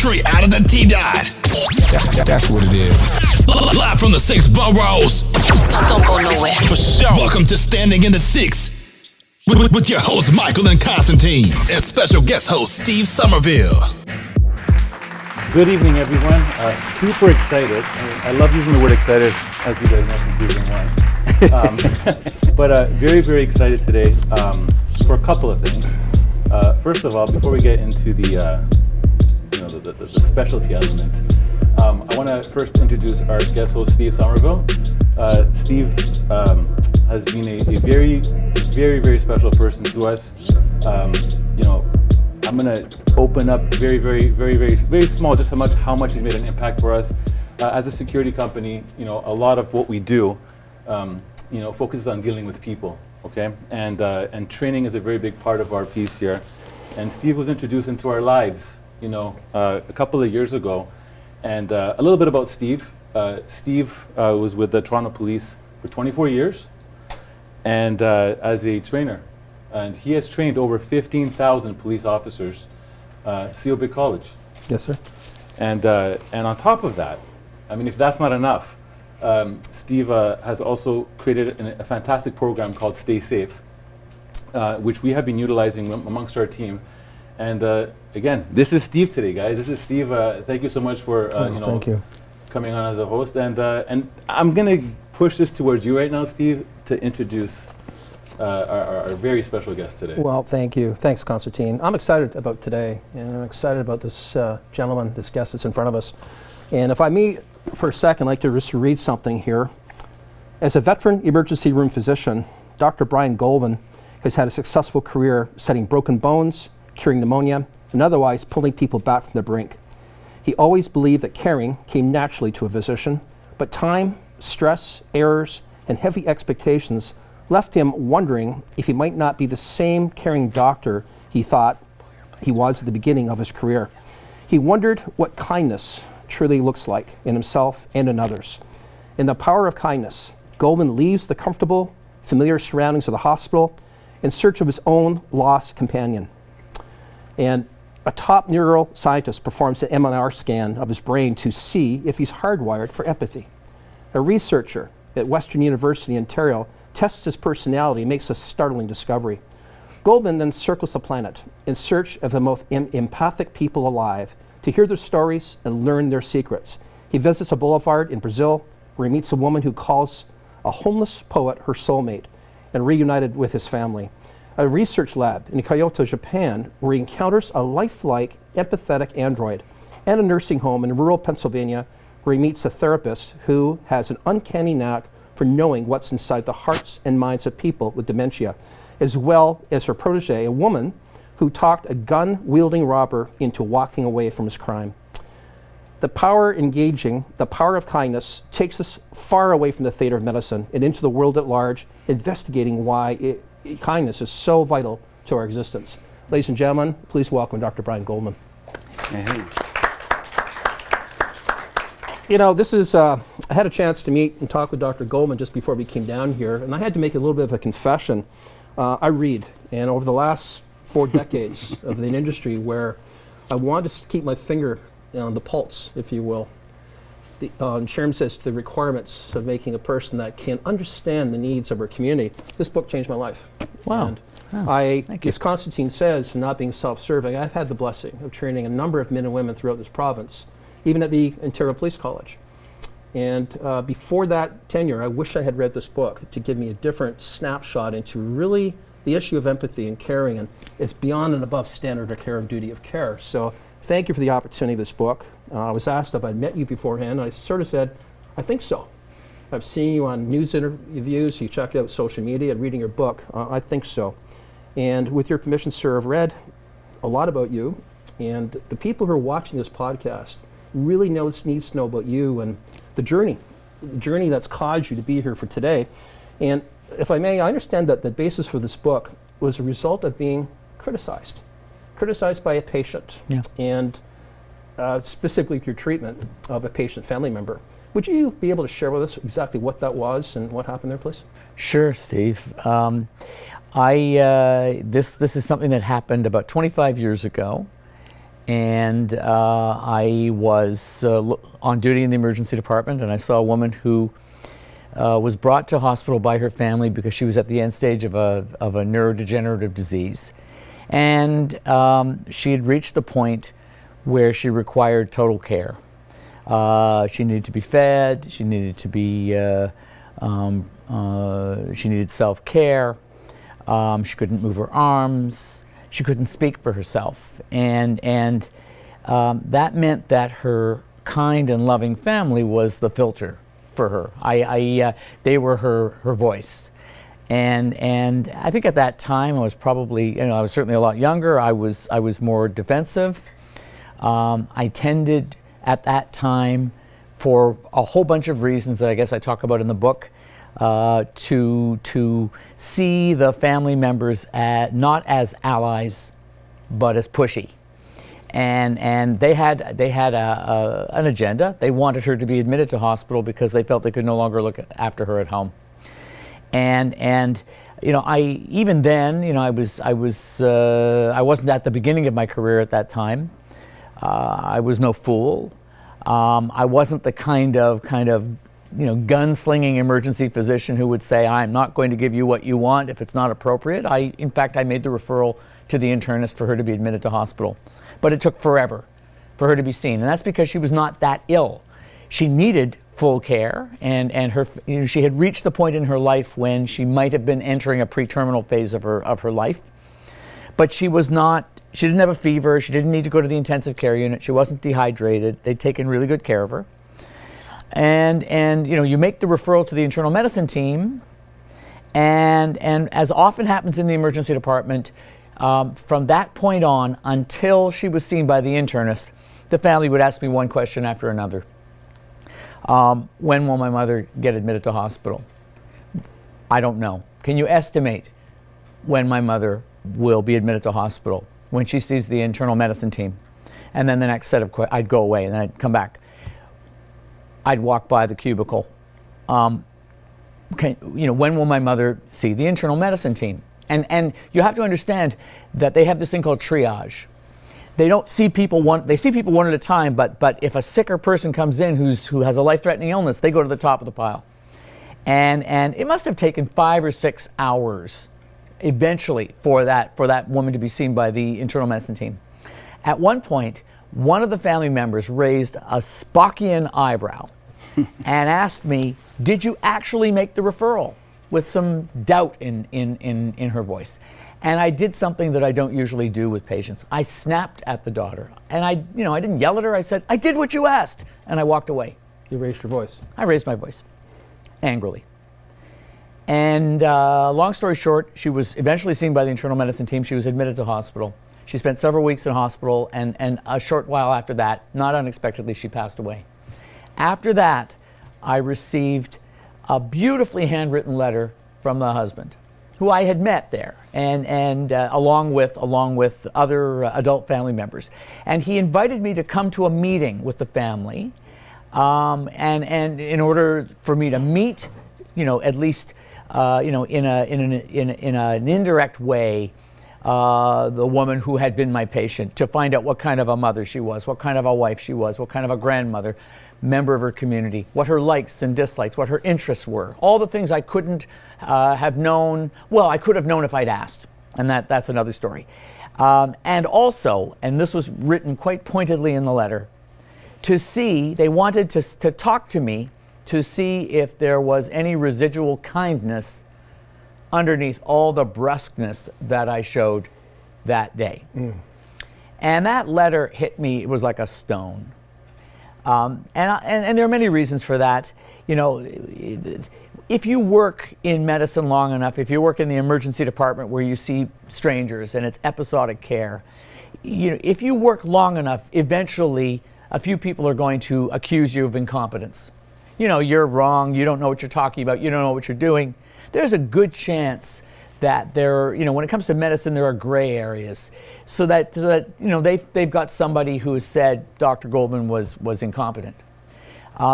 straight out of the T-Dot. That's what it is. Live from the 6 boroughs. Don't go nowhere. For sure. Welcome to Standing in the 6 with your hosts Michael and Constantine and special guest host Steve Summerville. Good evening, everyone. Super excited. I love using the word excited, as you guys know from season 1. But very, very excited today for a couple of things. First of all, before we get into the specialty element, I want to first introduce our guest host, Steve Summerville. Steve has been a very, very, very special person to us. I'm going to open up very, very, very, very, very small just how much he's made an impact for us. As a security company, a lot of what we do, focuses on dealing with people, okay? And training is a very big part of our piece here. And Steve was introduced into our lives, a couple of years ago. And a little bit about Steve. Steve was with the Toronto Police for 24 years and as a trainer. And he has trained over 15,000 police officers, COB College. Yes, sir. And on top of that, I mean, if that's not enough, Steve has also created a fantastic program called Stay Safe, which we have been utilizing amongst our team. And again, this is Steve today, guys. This is Steve. Thank you so much for thank you. Coming on as a host. And I'm going to push this towards you right now, Steve, to introduce our very special guest today. Well, thank you. Thanks, Constantine. I'm excited about today, and I'm excited about this gentleman, this guest that's in front of us. And if I may, for a second, I'd like to just read something here. As a veteran emergency room physician, Dr. Brian Goldman has had a successful career setting broken bones, curing pneumonia, and otherwise pulling people back from the brink. He always believed that caring came naturally to a physician, but time, stress, errors, and heavy expectations left him wondering if he might not be the same caring doctor he thought he was at the beginning of his career. He wondered what kindness truly looks like in himself and in others. In the power of kindness, Goldman leaves the comfortable, familiar surroundings of the hospital in search of his own lost companion. And a top neuroscientist performs an MRI scan of his brain to see if he's hardwired for empathy. A researcher at Western University in Ontario tests his personality and makes a startling discovery. Goldman then circles the planet in search of the most empathic people alive to hear their stories and learn their secrets. He visits a boulevard in Brazil where he meets a woman who calls a homeless poet her soulmate and reunited with his family. A research lab in Kyoto, Japan, where he encounters a lifelike, empathetic android, and a nursing home in rural Pennsylvania where he meets a therapist who has an uncanny knack for knowing what's inside the hearts and minds of people with dementia, as well as her protege, a woman who talked a gun-wielding robber into walking away from his crime. The power of kindness takes us far away from the theater of medicine and into the world at large, investigating why kindness is so vital to our existence. Ladies and gentlemen, please welcome Dr. Brian Goldman. This is, I had a chance to meet and talk with Dr. Goldman just before we came down here, and I had to make a little bit of a confession. I read, and over the last 4 decades of the industry where I wanted to keep my finger on the pulse, if you will, in terms as to the requirements of making a person that can understand the needs of our community. This book changed my life. Wow. And as Constantine says, not being self-serving, I've had the blessing of training a number of men and women throughout this province, even at the Ontario Police College. And before that tenure, I wish I had read this book to give me a different snapshot into really the issue of empathy and caring, and it's beyond and above standard of care and duty of care. So thank you for the opportunity of this book. I was asked if I'd met you beforehand, and I sort of said, I think so. I've seen you on news interviews, you checked out social media, and reading your book, I think so. And with your permission, sir, I've read a lot about you, and the people who are watching this podcast really needs to know about you and the journey that's caused you to be here for today. And if I may, I understand that the basis for this book was a result of being criticized by a patient, and specifically your treatment of a patient family member. Would you be able to share with us exactly what that was and what happened there, please? Sure, Steve. This is something that happened about 25 years ago, and I was on duty in the emergency department, and I saw a woman who was brought to hospital by her family because she was at the end stage of a neurodegenerative disease. And she had reached the point where she required total care. She needed to be fed, she needed to be, she needed self-care, she couldn't move her arms, she couldn't speak for herself. And that meant that her kind and loving family was the filter for her. They were her voice. And I think at that time I was probably, I was certainly a lot younger. I was more defensive. I tended at that time, for a whole bunch of reasons that I guess I talk about in the book, to see the family members not as allies, but as pushy. And they had an agenda. They wanted her to be admitted to hospital because they felt they could no longer look after her at home. And even then, I wasn't at the beginning of my career at that time. I was no fool. I wasn't the kind of gunslinging emergency physician who would say, I'm not going to give you what you want if it's not appropriate. In fact, I made the referral to the internist for her to be admitted to hospital. But it took forever for her to be seen. And that's because she was not that ill. She needed full care, and her, she had reached the point in her life when she might have been entering a pre-terminal phase of her life. But she didn't have a fever, she didn't need to go to the intensive care unit, she wasn't dehydrated, they'd taken really good care of her. And you make the referral to the internal medicine team, and as often happens in the emergency department, from that point on until she was seen by the internist, the family would ask me one question after another. When will my mother get admitted to hospital? I don't know. Can you estimate when my mother will be admitted to hospital? When she sees the internal medicine team. And then the next set of questions, I'd go away and then I'd come back. I'd walk by the cubicle. When will my mother see the internal medicine team? And you have to understand that they have this thing called triage. They don't see people they see people one at a time, but if a sicker person comes in who has a life-threatening illness, they go to the top of the pile. And it must have taken 5 or 6 hours eventually for that woman to be seen by the internal medicine team. At one point, one of the family members raised a Spockian eyebrow and asked me, did you actually make the referral? With some doubt in her voice. And I did something that I don't usually do with patients. I snapped at the daughter. And I didn't yell at her. I said, I did what you asked. And I walked away. You raised your voice. I raised my voice, angrily. And long story short, she was eventually seen by the internal medicine team. She was admitted to hospital. She spent several weeks in hospital, and a short while after that, not unexpectedly, she passed away. After that, I received a beautifully handwritten letter from the husband, who I had met there, and along with other adult family members. And he invited me to come to a meeting with the family, and in order for me to meet, at least in an indirect way, the woman who had been my patient, to find out what kind of a mother she was, what kind of a wife she was, what kind of a grandmother, member of her community, what her likes and dislikes, what her interests were, all the things I couldn't have known. Well, I could have known if I'd asked, and that's another story. And also, and this was written quite pointedly in the letter, they wanted to talk to me to see if there was any residual kindness underneath all the brusqueness that I showed that day. And that letter hit me, it was like a stone. And there are many reasons for that. If you work in medicine long enough, if you work in the emergency department where you see strangers and it's episodic care, if you work long enough, eventually a few people are going to accuse you of incompetence. You're wrong, you don't know what you're talking about, you don't know what you're doing. There's a good chance that when it comes to medicine, there are gray areas. So that they've got somebody who has said Dr. Goldman was incompetent.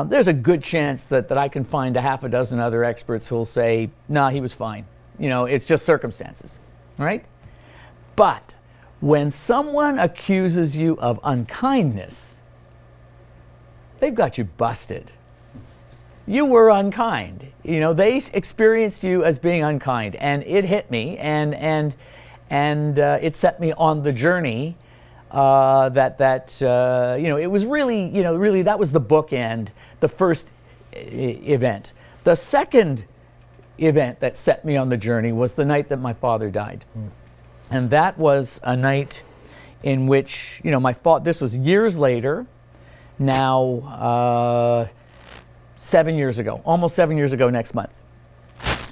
There's a good chance that I can find a half a dozen other experts who will say, nah, he was fine. It's just circumstances, right? But when someone accuses you of unkindness, they've got you busted. You were unkind. You know, they experienced you as being unkind, and it hit me, and it set me on the journey it was really that was the bookend, the first event. The second event that set me on the journey was the night that my father died. And that was a night in which, this was years later, now 7 years ago, almost 7 years ago next month.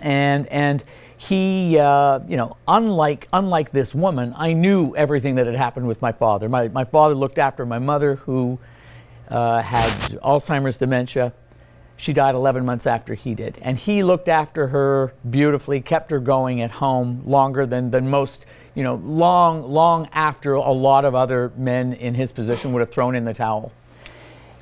And he, unlike this woman, I knew everything that had happened with my father. My father looked after my mother, who had Alzheimer's dementia. She died 11 months after he did. And he looked after her beautifully, kept her going at home longer than most, long after a lot of other men in his position would have thrown in the towel.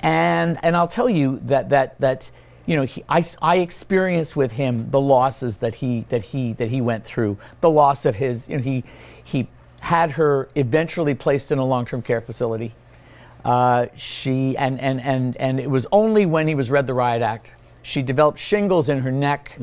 And I'll tell you that I experienced with him the losses that he went through. The loss of his, he had her eventually placed in a long-term care facility. And it was only when he was read the Riot Act. She developed shingles in her neck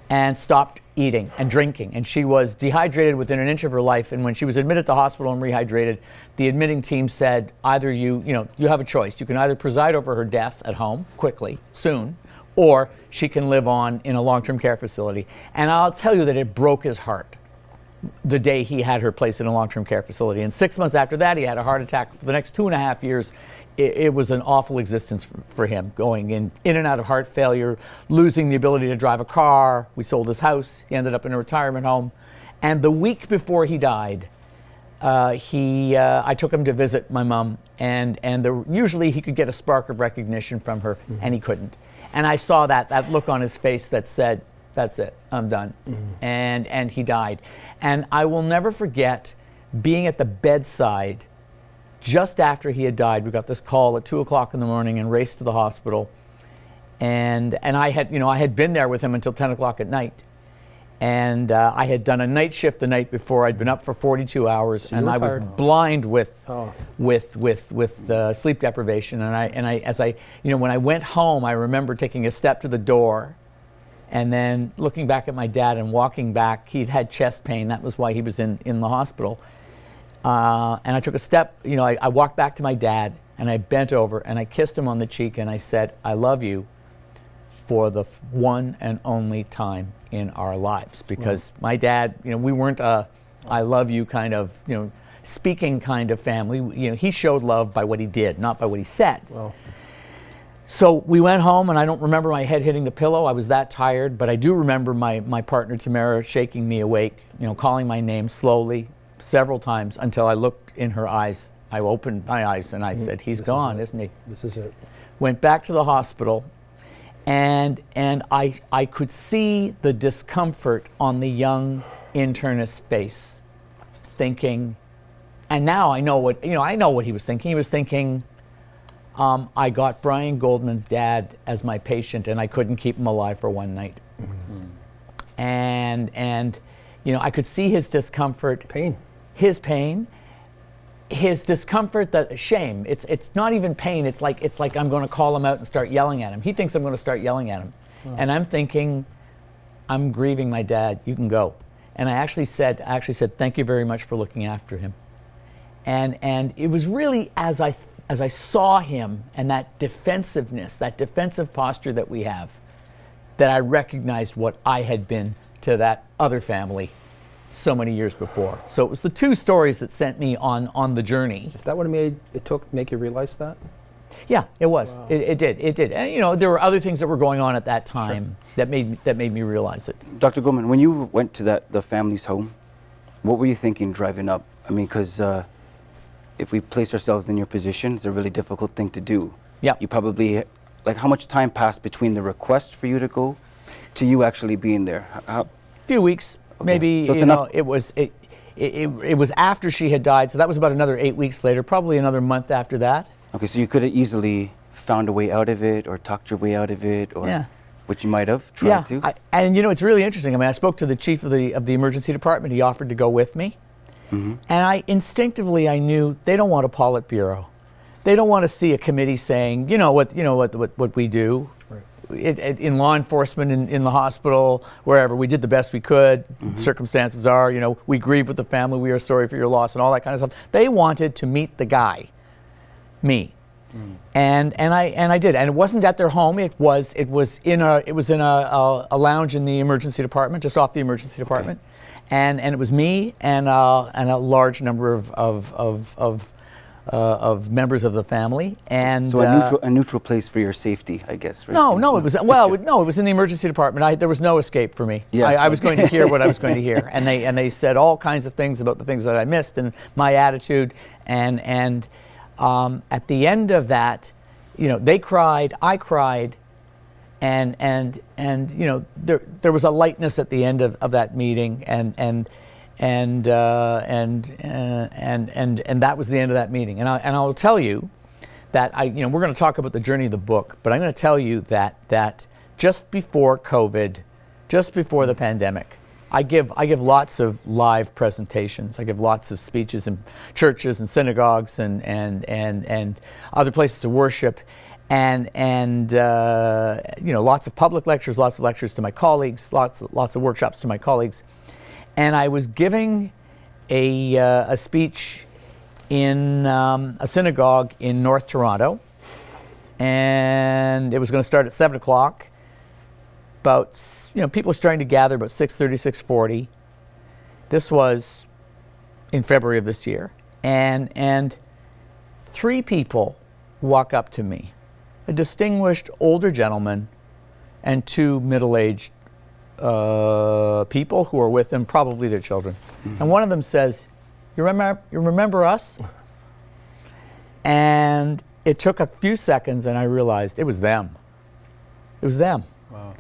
and stopped eating and drinking, and she was dehydrated within an inch of her life. And when she was admitted to hospital and rehydrated, the admitting team said, either you have a choice. You can either preside over her death at home quickly, soon, or she can live on in a long-term care facility. And I'll tell you that it broke his heart the day he had her placed in a long-term care facility. And 6 months after that, he had a heart attack. For the next 2.5 years, it was an awful existence for him, going in and out of heart failure, losing the ability to drive a car. We sold his house. He ended up in a retirement home. And the week before he died, I took him to visit my mom, and usually he could get a spark of recognition from her, and he couldn't. And I saw that look on his face that said, that's it, I'm done. And he died. And I will never forget being at the bedside just after he had died. We got this call at 2 o'clock in the morning and raced to the hospital. And I had been there with him until 10 o'clock at night. And I had done a night shift the night before. I'd been up for 42 hours, so and I was blind with sleep deprivation. When I went home, I remember taking a step to the door, and then looking back at my dad and walking back. He'd had chest pain. That was why he was in the hospital. And I took a step. I walked back to my dad, and I bent over and I kissed him on the cheek, and I said, "I love you," for the one and only time in our lives, because my dad, we weren't a "I love you" kind of, speaking kind of family. He showed love by what he did, not by what he said. Wow. So we went home, and I don't remember my head hitting the pillow. I was that tired, but I do remember my partner Tamara shaking me awake, calling my name slowly several times until I looked in her eyes. I opened my eyes and I said, "He's gone, isn't he?" This is it. Went back to the hospital. And I could see the discomfort on the young internist's face, thinking, and now I know what he was thinking. He was thinking, I got Brian Goldman's dad as my patient, and I couldn't keep him alive for one night. And I could see his discomfort, his pain. His discomfort, that shame. It's not even pain. It's like I'm going to call him out and start yelling at him. He thinks I'm going to start yelling at him, and I'm thinking, I'm grieving my dad. You can go. And I actually said, "Thank you very much for looking after him." And it was really as I saw him and that defensiveness, that defensive posture that we have, that I recognized what I had been to that other family so many years before. So it was the two stories that sent me on the journey. Is that what make you realize that? Yeah, it was. Wow. It did. And there were other things that were going on at that time that made me realize it. Dr. Goldman, when you went to the family's home, what were you thinking driving up? I mean, because if we place ourselves in your position, it's a really difficult thing to do. Yeah. You probably, how much time passed between the request for you to go to you actually being there? A few weeks. Okay. Maybe, so it was after she had died, so that was about another 8 weeks later, probably another month after that. Okay, so you could have easily found a way out of it or talked your way out of it, or which you might have tried to. And it's really interesting. I mean, I spoke to the chief of the emergency department. He offered to go with me. And I instinctively I knew they don't want a Politburo. They don't want to see a committee saying, you know what we do. In law enforcement, in the hospital, wherever, we did the best we could. Circumstances are, we grieve with the family, we are sorry for your loss, and all that kind of stuff. They wanted to meet the guy, me, and I did. And it wasn't at their home. It was in a lounge in the emergency department, just off the emergency department, and it was me and a large number of members of the family, and so a neutral place for your safety, I guess. Right? No, it was it was in the emergency department. There was no escape for me. Yeah. I was going to hear what I was going to hear, and they said all kinds of things about the things that I missed and my attitude, and at the end of that, they cried, I cried, and there was a lightness at the end of that meeting, and that was the end of that meeting. And I'll tell you that we're going to talk about the journey of the book, but I'm going to tell you that just before COVID, just before the pandemic, I give lots of live presentations. I give lots of speeches in churches and synagogues and other places of worship, and lots of public lectures, lots of lectures to my colleagues, lots of workshops to my colleagues. And I was giving a speech in a synagogue in North Toronto, and it was going to start at 7 o'clock. People were starting to gather about 6:30, 6:40. This was in February of this year, and 3 people walk up to me, a distinguished older gentleman and 2 middle-aged people who are with them, probably their children. And one of them says, you remember us? And it took a few seconds, and I realized it was them. It was them. Wow.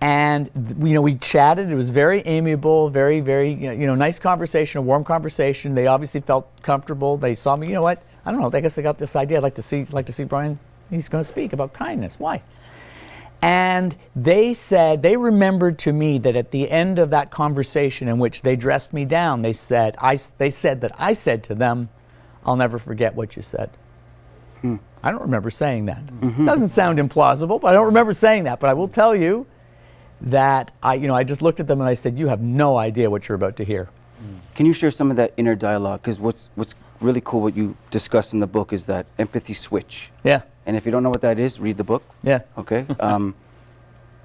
And we chatted. It was very amiable, very, very nice conversation, a warm conversation. They obviously felt comfortable. They saw me. You know what? I don't know. I guess they got this idea. I'd like to see Brian. He's going to speak about kindness. Why? And they remembered to me that at the end of that conversation in which they dressed me down, they said that I said to them, "I'll never forget what you said." I don't remember saying that. Doesn't sound implausible, but I don't remember saying that. But I will tell you that I just looked at them and I said, "You have no idea what you're about to hear." Can you share some of that inner dialogue? Because what's really cool, what you discuss in the book, is that empathy switch. Yeah. And if you don't know what that is, read the book. Yeah. Okay.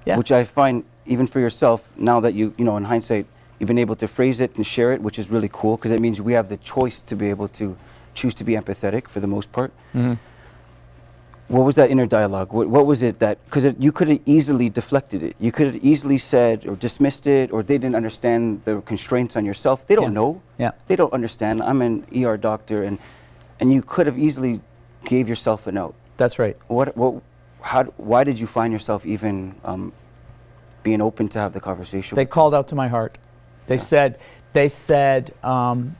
Yeah. Which I find, even for yourself, now that you in hindsight, you've been able to phrase it and share it, which is really cool, because it means we have the choice to be able to choose to be empathetic for the most part. What was that inner dialogue? What was it that, because you could have easily deflected it. You could have easily said or dismissed it, or they didn't understand the constraints on yourself. They don't know. Yeah. They don't understand. I'm an ER doctor, and you could have easily gave yourself an out. That's right. Why did you find yourself even being open to have the conversation? They called out to my heart. They said, well,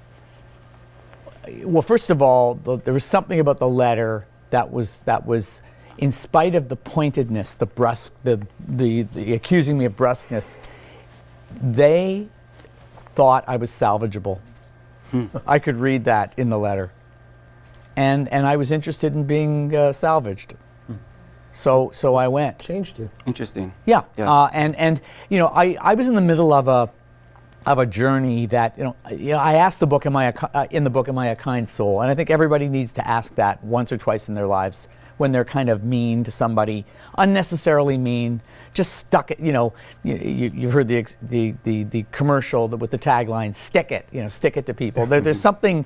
first of all, there was something about the letter that was, in spite of the pointedness, the brusque, the accusing me of brusqueness, they thought I was salvageable. I could read that in the letter, and I was interested in being salvaged. So I went. Changed you. Interesting. Yeah. Yeah. I was in the middle of a journey that I asked in the book, am I a kind soul? And I think everybody needs to ask that once or twice in their lives when they're kind of mean to somebody, unnecessarily mean, just stuck it. You heard the commercial with the tagline, stick it to people. There's something,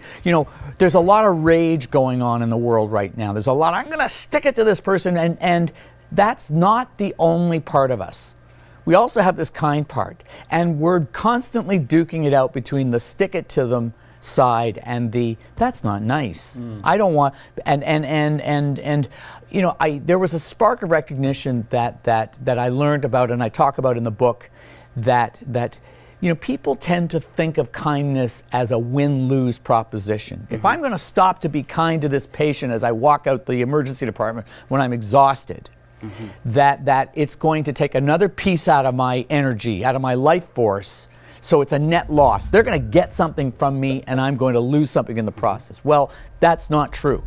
there's a lot of rage going on in the world right now. There's a lot, I'm gonna stick it to this person, and that's not the only part of us. We also have this kind part, and we're constantly duking it out between the stick it to them side and the that's not nice. I don't want, and there was a spark of recognition that I learned about, and I talk about in the book, that people tend to think of kindness as a win-lose proposition. If I'm going to stop to be kind to this patient as I walk out the emergency department when I'm exhausted, that it's going to take another piece out of my energy, out of my life force, So it's a net loss. They're going to get something from me and I'm going to lose something in the process. Well, that's not true.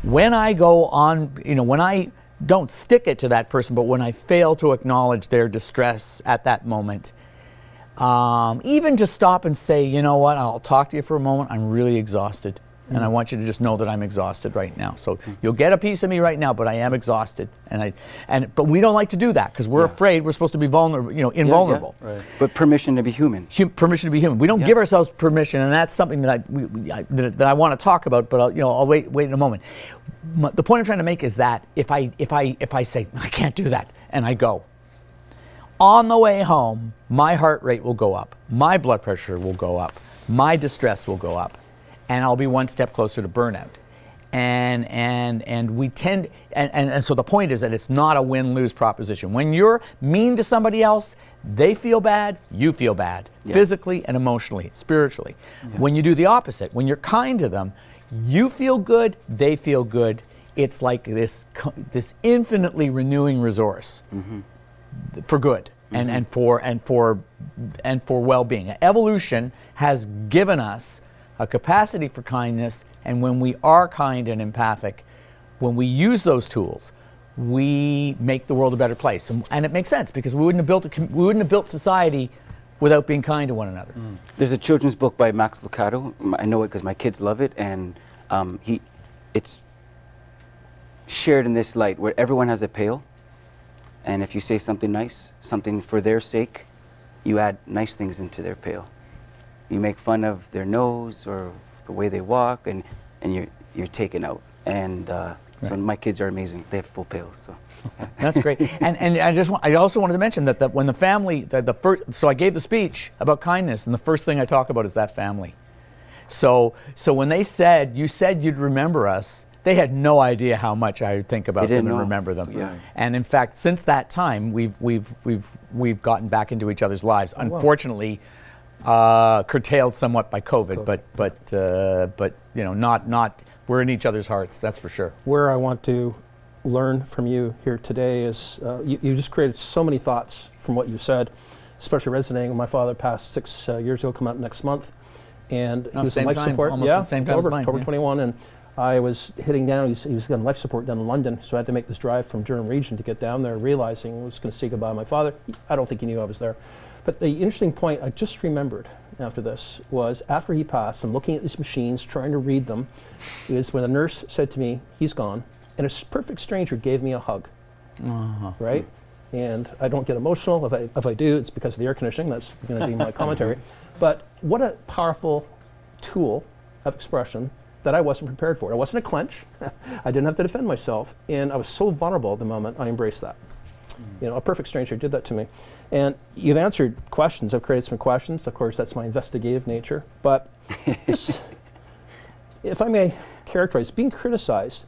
When I go on, when I don't stick it to that person, but when I fail to acknowledge their distress at that moment, even just stop and say, you know what, I'll talk to you for a moment. I'm really exhausted. And I want you to just know that I'm exhausted right now. So you'll get a piece of me right now, but I am exhausted. But we don't like to do that because we're afraid we're supposed to be vulnerable, invulnerable. Yeah. Right. But permission to be human. Permission to be human. We don't give ourselves permission, and that's something that I want to talk about. But I'll wait in a moment. The point I'm trying to make is that if I say I can't do that and I go, on the way home, my heart rate will go up, my blood pressure will go up, my distress will go up. And I'll be one step closer to burnout. And we tend, and so the point is that it's not a win-lose proposition. When you're mean to somebody else, they feel bad, you feel bad, physically and emotionally, spiritually. When you do the opposite, when you're kind to them, you feel good, they feel good. It's like this infinitely renewing resource for good and for well-being. Evolution has given us a capacity for kindness, and when we are kind and empathic, when we use those tools, we make the world a better place. And it makes sense because we wouldn't have built society without being kind to one another. There's a children's book by Max Lucado. I know it because my kids love it, and it's shared in this light where everyone has a pail, and if you say something nice, something for their sake, you add nice things into their pail. You make fun of their nose or the way they walk, and you're taken out. And so my kids are amazing. They have full pails. So that's great. And I also wanted to mention that when the family, so I gave the speech about kindness, and the first thing I talk about is that family. So when you said you'd remember us, they had no idea how much I would think about them and remember them. Yeah. And in fact, since that time, we've gotten back into each other's lives. Unfortunately, curtailed somewhat by COVID, but not we're in each other's hearts. That's for sure. Where I want to learn from you here today is you just created so many thoughts from what you said, especially resonating. My father passed 6 years ago, come out next month, and he was in life support. Almost the same time as mine. October 21, and I was hitting down. He was on life support down in London, so I had to make this drive from Durham Region to get down there, realizing I was going to say goodbye to my father. I don't think he knew I was there. But the interesting point I just remembered after this was after he passed, I'm looking at these machines, trying to read them, is when a nurse said to me, he's gone, and a perfect stranger gave me a hug, right? And I don't get emotional. If I do, it's because of the air conditioning. That's going to be my commentary. But what a powerful tool of expression that I wasn't prepared for. It wasn't a clench. I didn't have to defend myself, and I was so vulnerable at the moment. I embraced that. A perfect stranger did that to me. And you've answered questions. I've created some questions. Of course, that's my investigative nature. But this, if I may characterize, being criticized,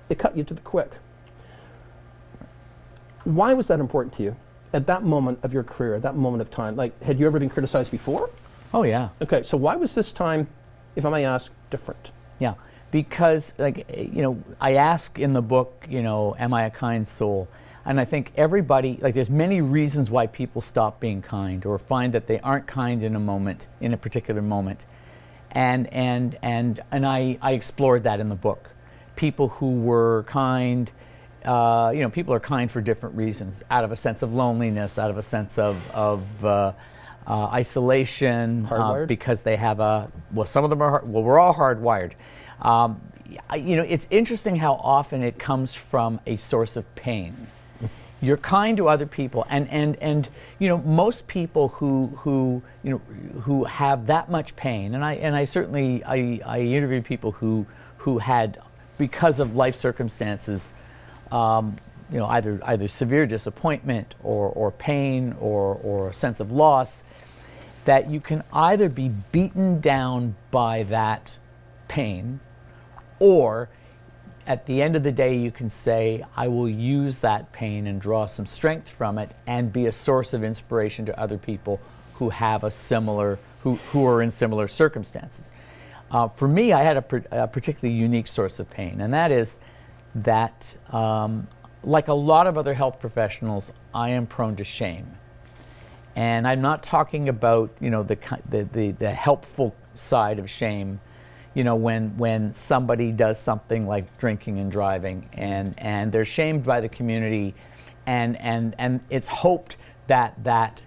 it cut you to the quick. Why was that important to you at that moment of your career, at that moment of time? Like, had you ever been criticized before? Oh, yeah. Okay, so why was this time, if I may ask, different? Yeah, because I ask in the book, am I a kind soul? And I think everybody, there's many reasons why people stop being kind or find that they aren't kind in a particular moment. And I explored that in the book. People who were kind, people are kind for different reasons, out of a sense of loneliness, out of a sense of isolation, because they have some of them are, we're all hardwired. It's interesting how often it comes from a source of pain. You're kind to other people, and most people who have that much pain, and I certainly interviewed people who had, because of life circumstances, either severe disappointment or pain or a sense of loss, that you can either be beaten down by that pain, or at the end of the day, you can say, I will use that pain and draw some strength from it and be a source of inspiration to other people who have who are in similar circumstances. For me, I had a particularly unique source of pain, and that is that, like a lot of other health professionals, I am prone to shame. And I'm not talking about, you know, the helpful side of shame, you know, when somebody does something like drinking and driving, and they're shamed by the community, and it's hoped that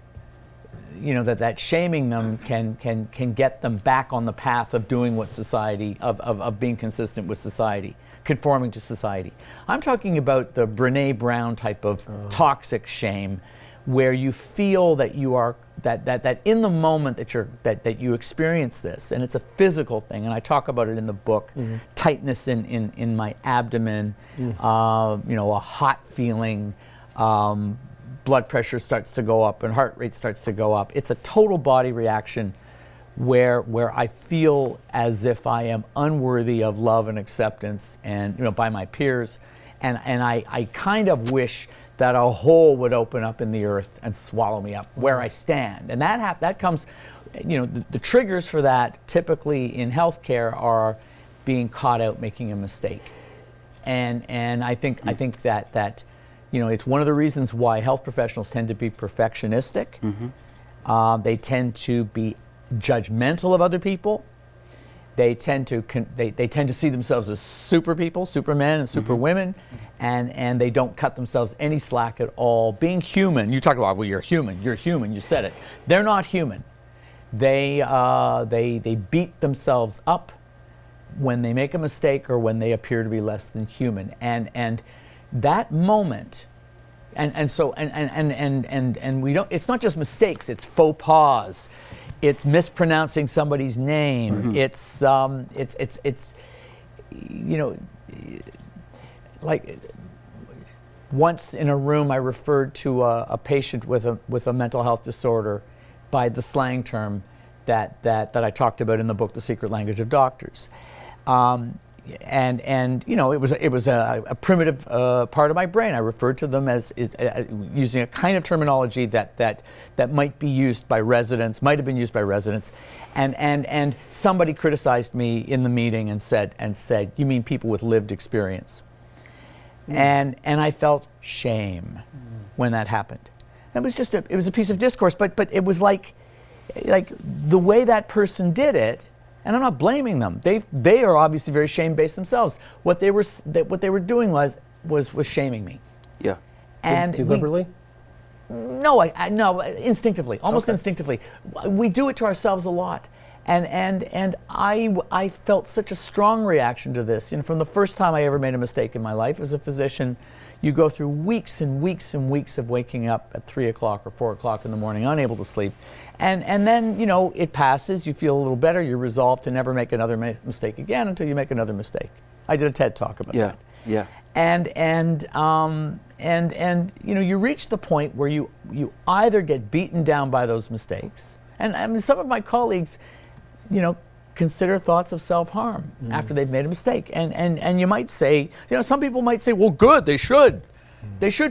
you know, that shaming them can get them back on the path of doing what society, of being consistent with society, conforming to society. I'm talking about the Brené Brown type of toxic shame, where you feel that you are that in the moment that you experience this, and it's a physical thing, and I talk about it in the book, tightness in my abdomen, you know, a hot feeling, blood pressure starts to go up and heart rate starts to go up. It's a total body reaction where I feel as if I am unworthy of love and acceptance, and, you know, by my peers, and I kind of wish that a hole would open up in the earth and swallow me up where I stand. And that comes, you know, the triggers for that typically in healthcare are being caught out making a mistake. And I think that you know, it's one of the reasons why health professionals tend to be perfectionistic. They tend to be judgmental of other people. They tend to see themselves as super people, supermen and superwomen, and they don't cut themselves any slack at all. Being human, you talk about, well, you're human, you said it. They're not human. They beat themselves up when they make a mistake or when they appear to be less than human. And that moment, and we don't, it's not just mistakes, it's faux pas. It's mispronouncing somebody's name. It's you know, like once in a room I referred to a patient with a mental health disorder by the slang term that I talked about in the book, The Secret Language of Doctors. And you know, it was a primitive part of my brain. I referred to them as using a kind of terminology that might be used by residents, might have been used by residents, and somebody criticized me in the meeting and said, you mean people with lived experience? And I felt shame when that happened. It was a piece of discourse, but it was like the way that person did it. And I'm not blaming them. They are obviously very shame-based themselves. What they were doing was shaming me. Yeah. And deliberately? No, instinctively, almost instinctively. We do it to ourselves a lot. And I felt such a strong reaction to this. You know, from the first time I ever made a mistake in my life as a physician, you go through weeks and weeks and weeks of waking up at 3 o'clock or 4 o'clock in the morning, unable to sleep. And then, you know, it passes, you feel a little better, you're resolved to never make another mistake again until you make another mistake. I did a TED talk about that. Yeah. And you know, you reach the point where you either get beaten down by those mistakes, and I mean, some of my colleagues, you know, consider thoughts of self-harm after they've made a mistake. And you might say, you know, some people might say, well, good, they should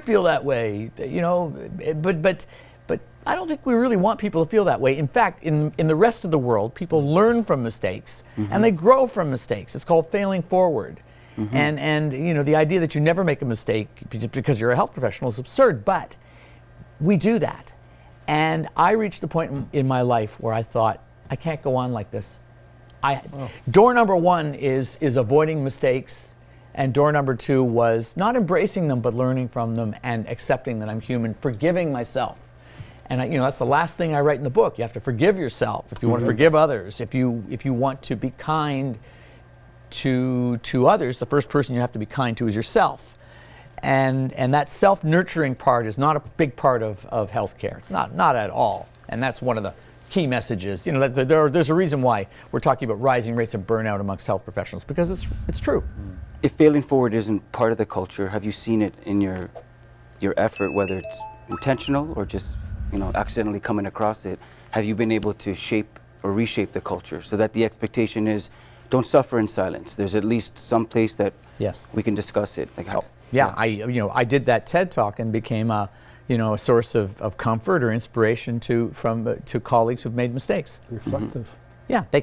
feel that way, you know, but I don't think we really want people to feel that way. In fact, in the rest of the world, people learn from mistakes and they grow from mistakes. It's called failing forward. And you know, the idea that you never make a mistake because you're a health professional is absurd, but we do that. And I reached the point in my life where I thought, I can't go on like this. Door number one is avoiding mistakes, and door number two was not embracing them but learning from them and accepting that I'm human, forgiving myself. And you know, that's the last thing I write in the book. You have to forgive yourself if you want to forgive others. If you want to be kind to others, the first person you have to be kind to is yourself. And that self-nurturing part is not a big part of healthcare. It's not at all. And that's one of the key messages. You know, there's a reason why we're talking about rising rates of burnout amongst health professionals, because it's true. If failing forward isn't part of the culture, have you seen it in your effort, whether it's intentional or just, you know, accidentally coming across it? Have you been able to shape or reshape the culture so that the expectation is, don't suffer in silence? There's at least some place that we can discuss it. Like how, I did that TED talk and became a source of comfort or inspiration to colleagues who've made mistakes. Reflective. Yeah, they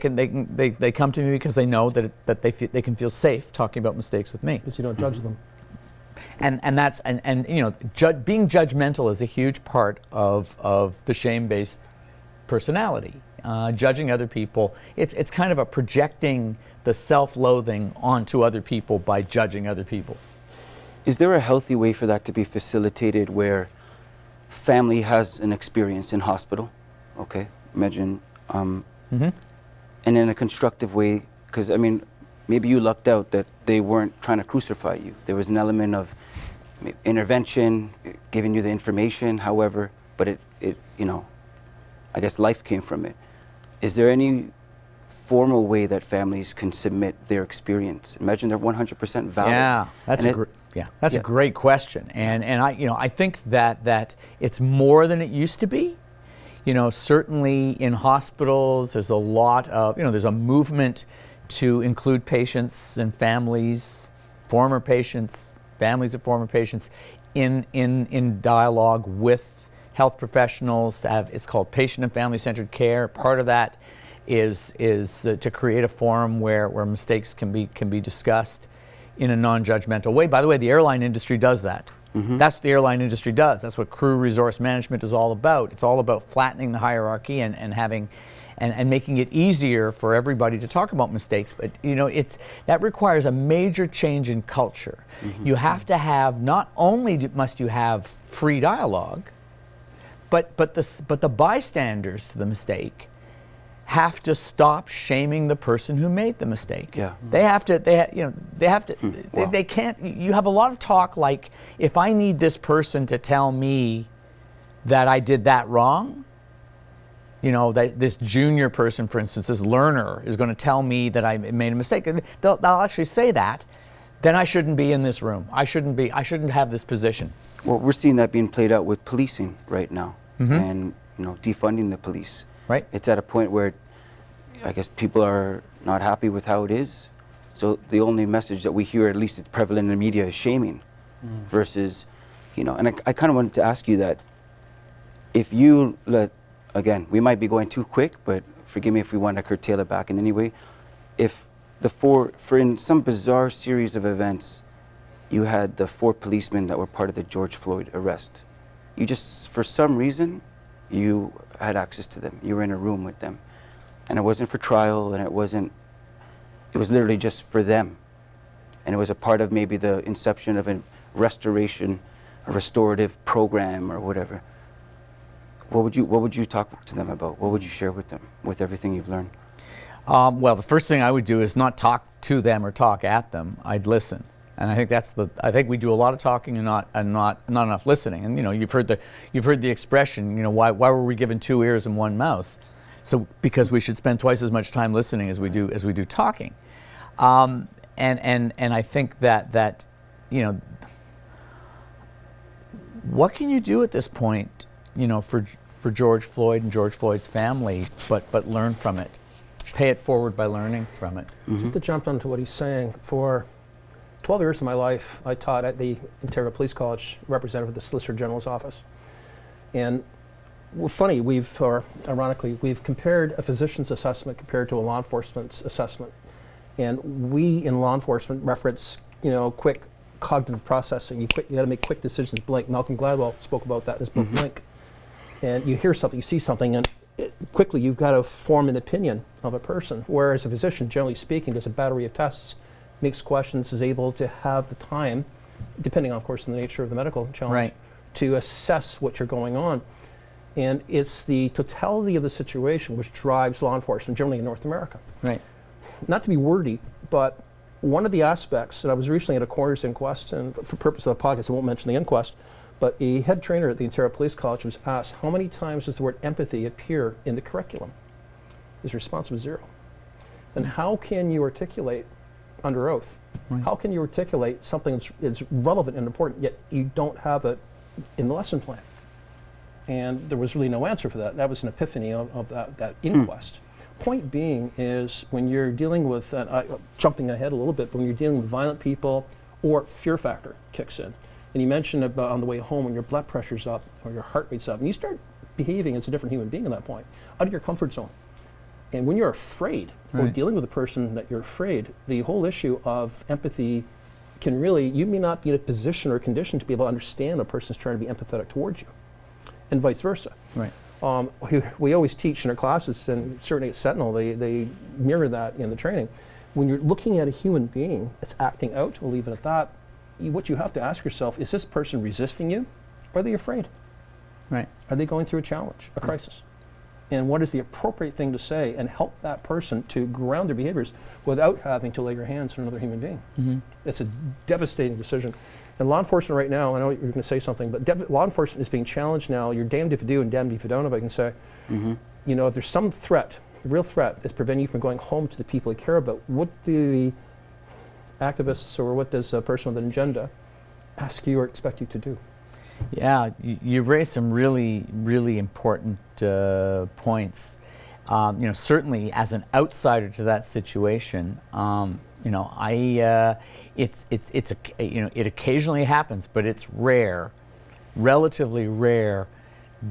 come to me because they know that they can feel safe talking about mistakes with me. But you don't judge them. And that's you know, being judgmental is a huge part of the shame-based personality. Judging other people, it's kind of a projecting the self-loathing onto other people by judging other people. Is there a healthy way for that to be facilitated where family has an experience in hospital? Okay, imagine, and in a constructive way, because I mean, maybe you lucked out that they weren't trying to crucify you. There was an element of intervention, giving you the information, however, but it you know, I guess life came from it. Is there any formal way that families can submit their experience? Imagine they're 100% valid. Yeah, that's a great question, and I think that it's more than it used to be. You know, certainly in hospitals, there's a lot of, there's a movement to include patients and families, former patients, families of former patients, in dialogue with health professionals. To have, it's called patient and family-centered care. Part of that is to create a forum where mistakes can be discussed in a non-judgmental way. By the way, the airline industry does that. That's what the airline industry does. That's what crew resource management is all about. It's all about flattening the hierarchy and having and making it easier for everybody to talk about mistakes. But that requires a major change in culture. You have to have, not only must you have free dialogue, but the bystanders to the mistake have to stop shaming the person who made the mistake. Yeah. They can't. You have a lot of talk like, if I need this person to tell me that I did that wrong, that this junior person, for instance, this learner is going to tell me that I made a mistake. They'll actually say that, then I shouldn't be in this room. I shouldn't have this position. Well, we're seeing that being played out with policing right now, and defunding the police. Right. It's at a point where I guess people are not happy with how it is. So the only message that we hear, at least it's prevalent in the media, is shaming versus, and I kind of wanted to ask you that if you again, we might be going too quick, but forgive me if we want to curtail it back in any way. If for in some bizarre series of events, you had the 4 policemen that were part of the George Floyd arrest. You just, for some reason, you had access to them. You were in a room with them. And it wasn't for trial, and it was literally just for them. And it was a part of maybe the inception of a restorative program or whatever. What would you talk to them about? What would you share with them, with everything you've learned? Well, the first thing I would do is not talk to them or talk at them. I'd listen. And I think I think we do a lot of talking and not enough listening. And you've heard the expression, why were we given 2 ears and 1 mouth? So because we should spend twice as much time listening as we do talking. And I think that what can you do at this point, for George Floyd and George Floyd's family, but learn from it, pay it forward by learning from it. Just to jump onto what he's saying, for 12 years of my life, I taught at the Ontario Police College, representative of the Solicitor General's office. And ironically, we've compared a physician's assessment compared to a law enforcement's assessment. And we in law enforcement reference, quick cognitive processing. You got to make quick decisions, blink. Malcolm Gladwell spoke about that in his book, Blink. And you hear something, you see something, and quickly you've got to form an opinion of a person. Whereas a physician, generally speaking, does a battery of tests, makes questions, is able to have the time, depending on, of course, on the nature of the medical challenge, to assess what you're going on. And it's the totality of the situation which drives law enforcement, generally in North America. Right. Not to be wordy, but one of the aspects, and I was recently at a coroner's inquest, and for purpose of the podcast, I won't mention the inquest, but a head trainer at the Ontario Police College was asked, how many times does the word empathy appear in the curriculum? His response was 0. Then how can you articulate under oath? Right. How can you articulate something that's relevant and important, yet you don't have it in the lesson plan? And there was really no answer for that. That was an epiphany of that inquest. Point being is when you're dealing with, jumping ahead a little bit, but when you're dealing with violent people or fear factor kicks in. And you mentioned about on the way home when your blood pressure's up or your heart rate's up, and you start behaving as a different human being at that point, out of your comfort zone. And when you're afraid, or dealing with a person that you're afraid, the whole issue of empathy can really, you may not be in a position or condition to be able to understand a person's trying to be empathetic towards you, and vice versa. Right. We always teach in our classes, and certainly at Sentinel, they mirror that in the training. When you're looking at a human being that's acting out, we'll leave it at that, what you have to ask yourself, is this person resisting you, or are they afraid? Right. Are they going through a challenge, a crisis? And what is the appropriate thing to say, and help that person to ground their behaviors without having to lay your hands on another human being? Mm-hmm. It's a devastating decision. And law enforcement right now, I know you're going to say something, but law enforcement is being challenged now. You're damned if you do and damned if you don't, if I can say. Mm-hmm. You know, if there's some threat, a real threat that's preventing you from going home to the people you care about, what do the activists, or what does a person with an agenda ask you or expect you to do? Yeah, you've raised some really, really important points. You know, certainly as an outsider to that situation, you know, it occasionally happens, but it's rare, relatively rare,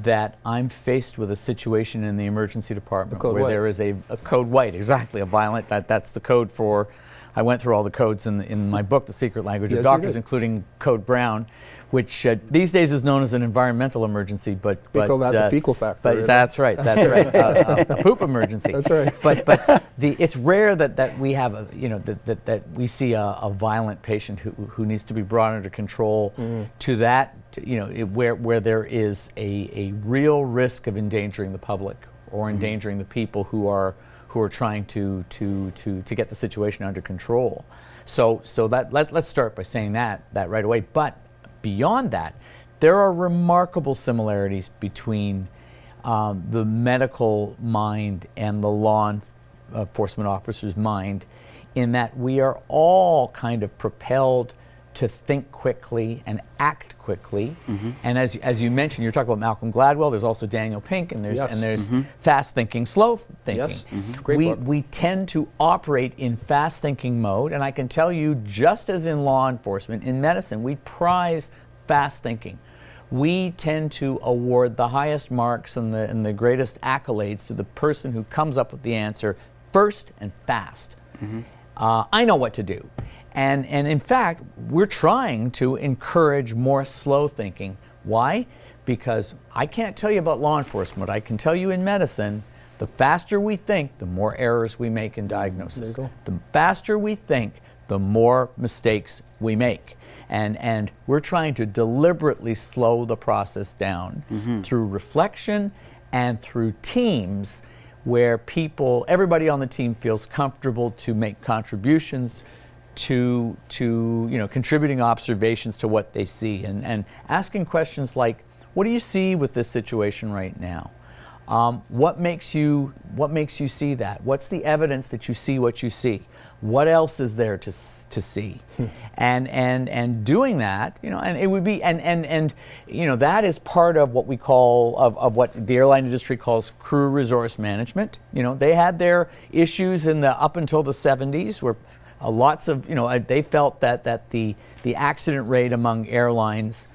that I'm faced with a situation in the emergency department where there is a code white, exactly, a violent, that's the code for, I went through all the codes in my book, The Secret Language of Doctors, including Code Brown, which these days is known as an environmental emergency, but we call that the fecal factor. But that's right, a poop emergency. That's right. But it's rare that we have that we see a violent patient who needs to be brought under control to that, where there is a real risk of endangering the public or endangering the people who are trying to get the situation under control. So let's start by saying that right away. But beyond that, there are remarkable similarities between the medical mind and the law enforcement officer's mind, in that we are all kind of propelled to think quickly and act quickly. Mm-hmm. And as you mentioned, you're talking about Malcolm Gladwell, there's also Daniel Pink, and there's fast thinking, slow thinking. Yes. Mm-hmm. Great book. We tend to operate in fast thinking mode, and I can tell you, just as in law enforcement, in medicine, we prize fast thinking. We tend to award the highest marks and the greatest accolades to the person who comes up with the answer first and fast. Mm-hmm. I know what to do. And in fact, we're trying to encourage more slow thinking. Why? Because I can't tell you about law enforcement. I can tell you in medicine, the faster we think, the more errors we make in diagnosis. The faster we think, the more mistakes we make. And we're trying to deliberately slow the process down through reflection and through teams where everybody on the team feels comfortable to make contributions to contributing observations to what they see, and asking questions like, what do you see with this situation right now? What makes you see that? What's the evidence that you see what you see? What else is there to see? And doing that, and it would be and that is part of what we call of what the airline industry calls crew resource management. They had their issues up until the 70s where lots of they felt that the accident rate among airliners,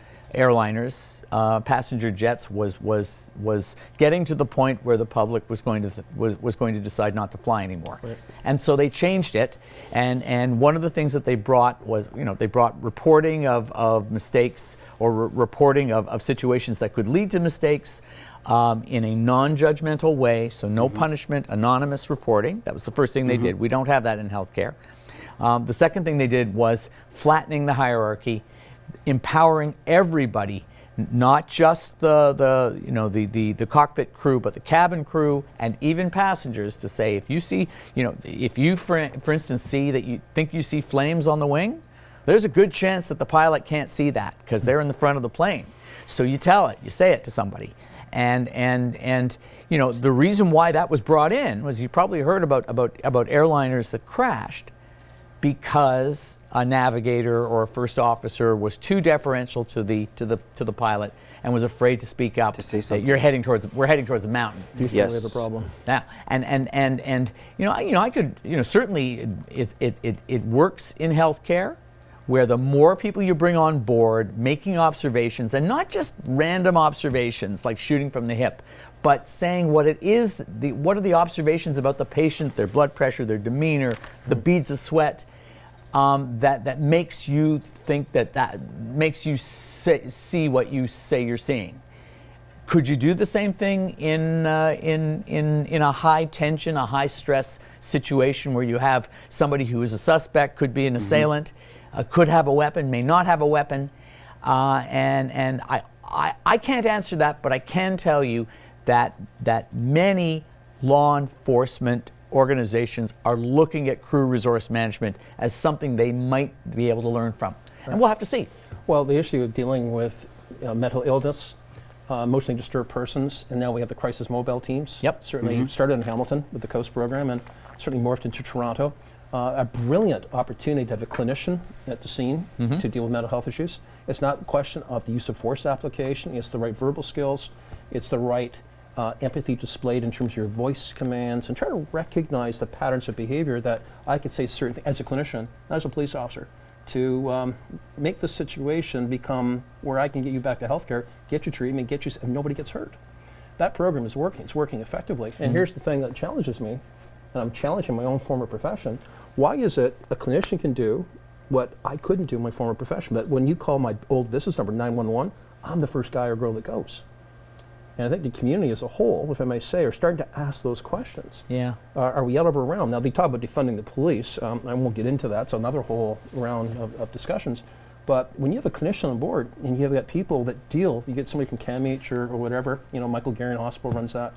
passenger jets was getting to the point where the public was going to decide not to fly anymore. Right. And so they changed it, and one of the things that they brought was they brought reporting of mistakes or reporting of situations that could lead to mistakes in a non-judgmental way, so no punishment, anonymous reporting. That was the first thing they did. We don't have that in healthcare. The second thing they did was flattening the hierarchy, empowering everybody, not just the cockpit crew, but the cabin crew and even passengers, to say, if you see, if you for instance see that you think you see flames on the wing, there's a good chance that the pilot can't see that because they're in the front of the plane. So you tell it, you say it to somebody. And the reason why that was brought in was, you probably heard about airliners that crashed because a navigator or a first officer was too deferential to the pilot and was afraid to speak up, to say something. We're heading towards a mountain. Yes, we have a problem. Now, and I could certainly it works in healthcare, where the more people you bring on board making observations, and not just random observations like shooting from the hip, but saying what it is, what are the observations about the patient, their blood pressure, their demeanor, the beads of sweat. that makes you think that makes you see what you say you're seeing. Could you do the same thing in a high tension, a high stress situation where you have somebody who is a suspect, could be an assailant, could have a weapon, may not have a weapon, and I can't answer that, but I can tell you that many law enforcement organizations are looking at crew resource management as something they might be able to learn from, and we'll have to see. Well, the issue of dealing with mental illness, emotionally disturbed persons, and now we have the crisis mobile teams. Yep. Certainly started in Hamilton with the COAST program, and certainly morphed into Toronto. A brilliant opportunity to have a clinician at the scene to deal with mental health issues. It's not a question of the use of force application. It's the right verbal skills. It's the right empathy displayed in terms of your voice commands, and try to recognize the patterns of behavior that I could say certain things as a clinician, not as a police officer, to make the situation become where I can get you back to healthcare, get you treatment, get you, and nobody gets hurt. That program is working. It's working effectively. And here's the thing that challenges me, and I'm challenging my own former profession. Why is it a clinician can do what I couldn't do in my former profession? That when you call my old business number 911, I'm the first guy or girl that goes. And I think the community as a whole, if I may say, are starting to ask those questions. Yeah. Are we out of our realm? Now, they talk about defunding the police. I won't get into that. It's another whole round of discussions. But when you have a clinician on board and you have got people that deal, you get somebody from CAMH or whatever, Michael Garrion Hospital runs that.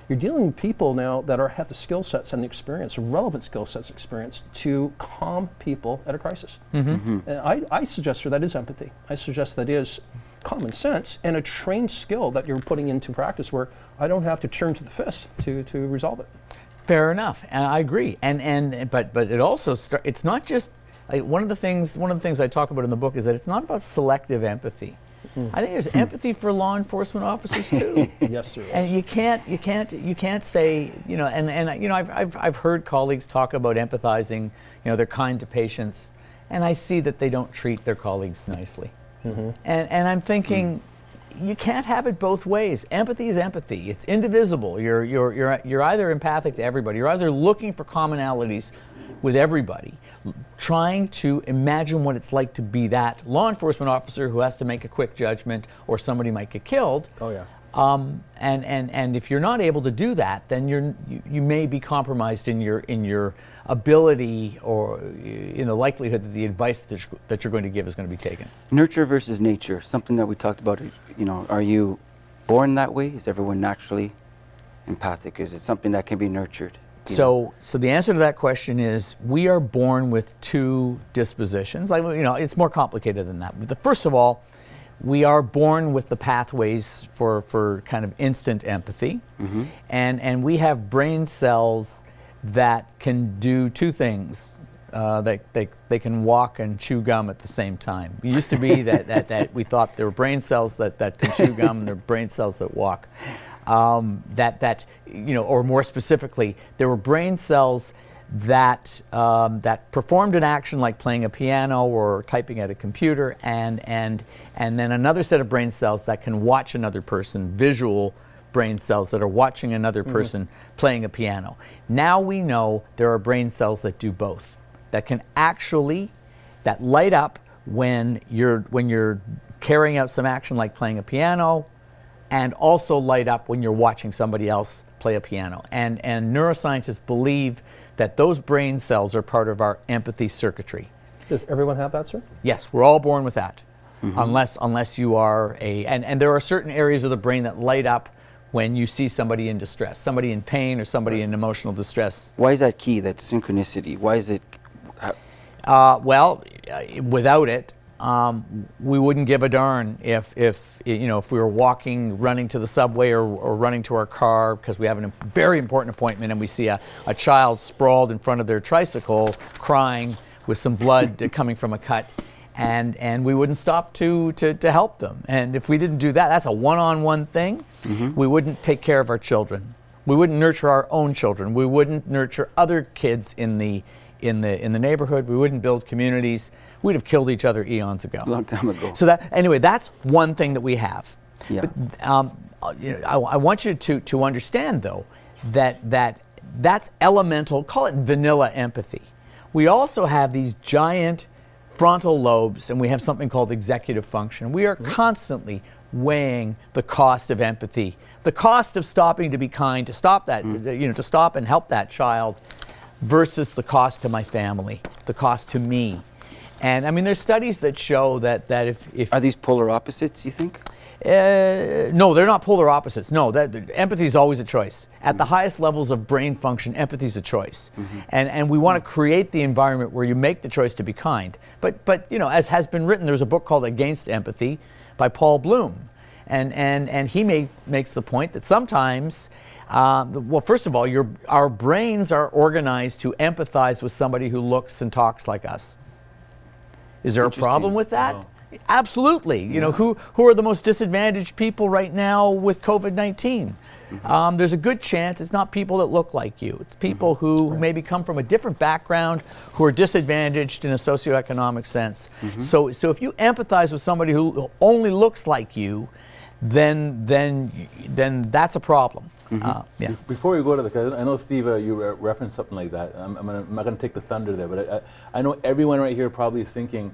You're dealing with people now that have the skill sets and the experience, relevant skill sets, experience to calm people at a crisis. And I suggest that is empathy. I suggest that is common sense and a trained skill that you're putting into practice where I don't have to turn to the fist to resolve it. Fair enough, and I agree. But it also it's not just one of the things I talk about in the book is that it's not about selective empathy. I think there's empathy for law enforcement officers too. Yes, there is. And you can't say, I've heard colleagues talk about empathizing, they're kind to patients, and I see that they don't treat their colleagues nicely. And I'm thinking, you can't have it both ways. Empathy is empathy. It's indivisible. You're either empathic to everybody, you're either looking for commonalities with everybody, trying to imagine what it's like to be that law enforcement officer who has to make a quick judgment or somebody might get killed. Oh yeah. And if you're not able to do that, then you may be compromised in your ability or in the likelihood that the advice that you're going to give is going to be taken. Nurture versus nature, something that we talked about. Are you born that way? Is everyone naturally empathic? Is it something that can be nurtured? So the answer to that question is we are born with two dispositions. It's more complicated than that. But first of all, we are born with the pathways for kind of instant empathy, and we have brain cells that can do two things. They can walk and chew gum at the same time. It used to be that we thought there were brain cells that can chew gum and there are brain cells that walk. Or more specifically, there were brain cells that performed an action like playing a piano or typing at a computer, and then another set of brain cells that can watch another person, visual brain cells that are watching another person playing a piano. Now we know there are brain cells that do both, that light up when you're carrying out some action like playing a piano, and also light up when you're watching somebody else play a piano. And neuroscientists believe that those brain cells are part of our empathy circuitry. Does everyone have that, sir? Yes, we're all born with that, unless you are and there are certain areas of the brain that light up when you see somebody in distress, somebody in pain or somebody in emotional distress. Why is that key, that synchronicity? Why is it? Without it, we wouldn't give a darn if we were walking, running to the subway or running to our car because we have a very important appointment and we see a child sprawled in front of their tricycle crying with some blood coming from a cut, and we wouldn't stop to help them. And if we didn't do that, that's a one-on-one thing. We wouldn't take care of our children. We wouldn't nurture our own children. We wouldn't nurture other kids in the neighborhood. We wouldn't build communities. We'd have killed each other eons ago. A long time ago. So that's one thing that we have. Yeah. But, I want you to understand though that that's elemental. Call it vanilla empathy. We also have these giant frontal lobes, and we have something called executive function. We are constantly weighing the cost of empathy, the cost of stopping to be kind, to stop that, to stop and help that child, versus the cost to my family, the cost to me. And I mean, there's studies that show that if Are these polar opposites, you think? no, they're not polar opposites. No, empathy is always a choice. At the highest levels of brain function, empathy is a choice. And we want to create the environment where you make the choice to be kind. But as has been written, there's a book called Against Empathy by Paul Bloom. And he makes the point that sometimes, well, first of all, our brains are organized to empathize with somebody who looks and talks like us. Is there a problem with that? No. Absolutely. Who are the most disadvantaged people right now with COVID-19? There's a good chance it's not people that look like you. It's people who maybe come from a different background, who are disadvantaged in a socioeconomic sense. So if you empathize with somebody who only looks like you, then that's a problem. Yeah. Before we go to the, I know Steve, you referenced something like that. I'm not going to take the thunder there, but I know everyone right here probably is thinking,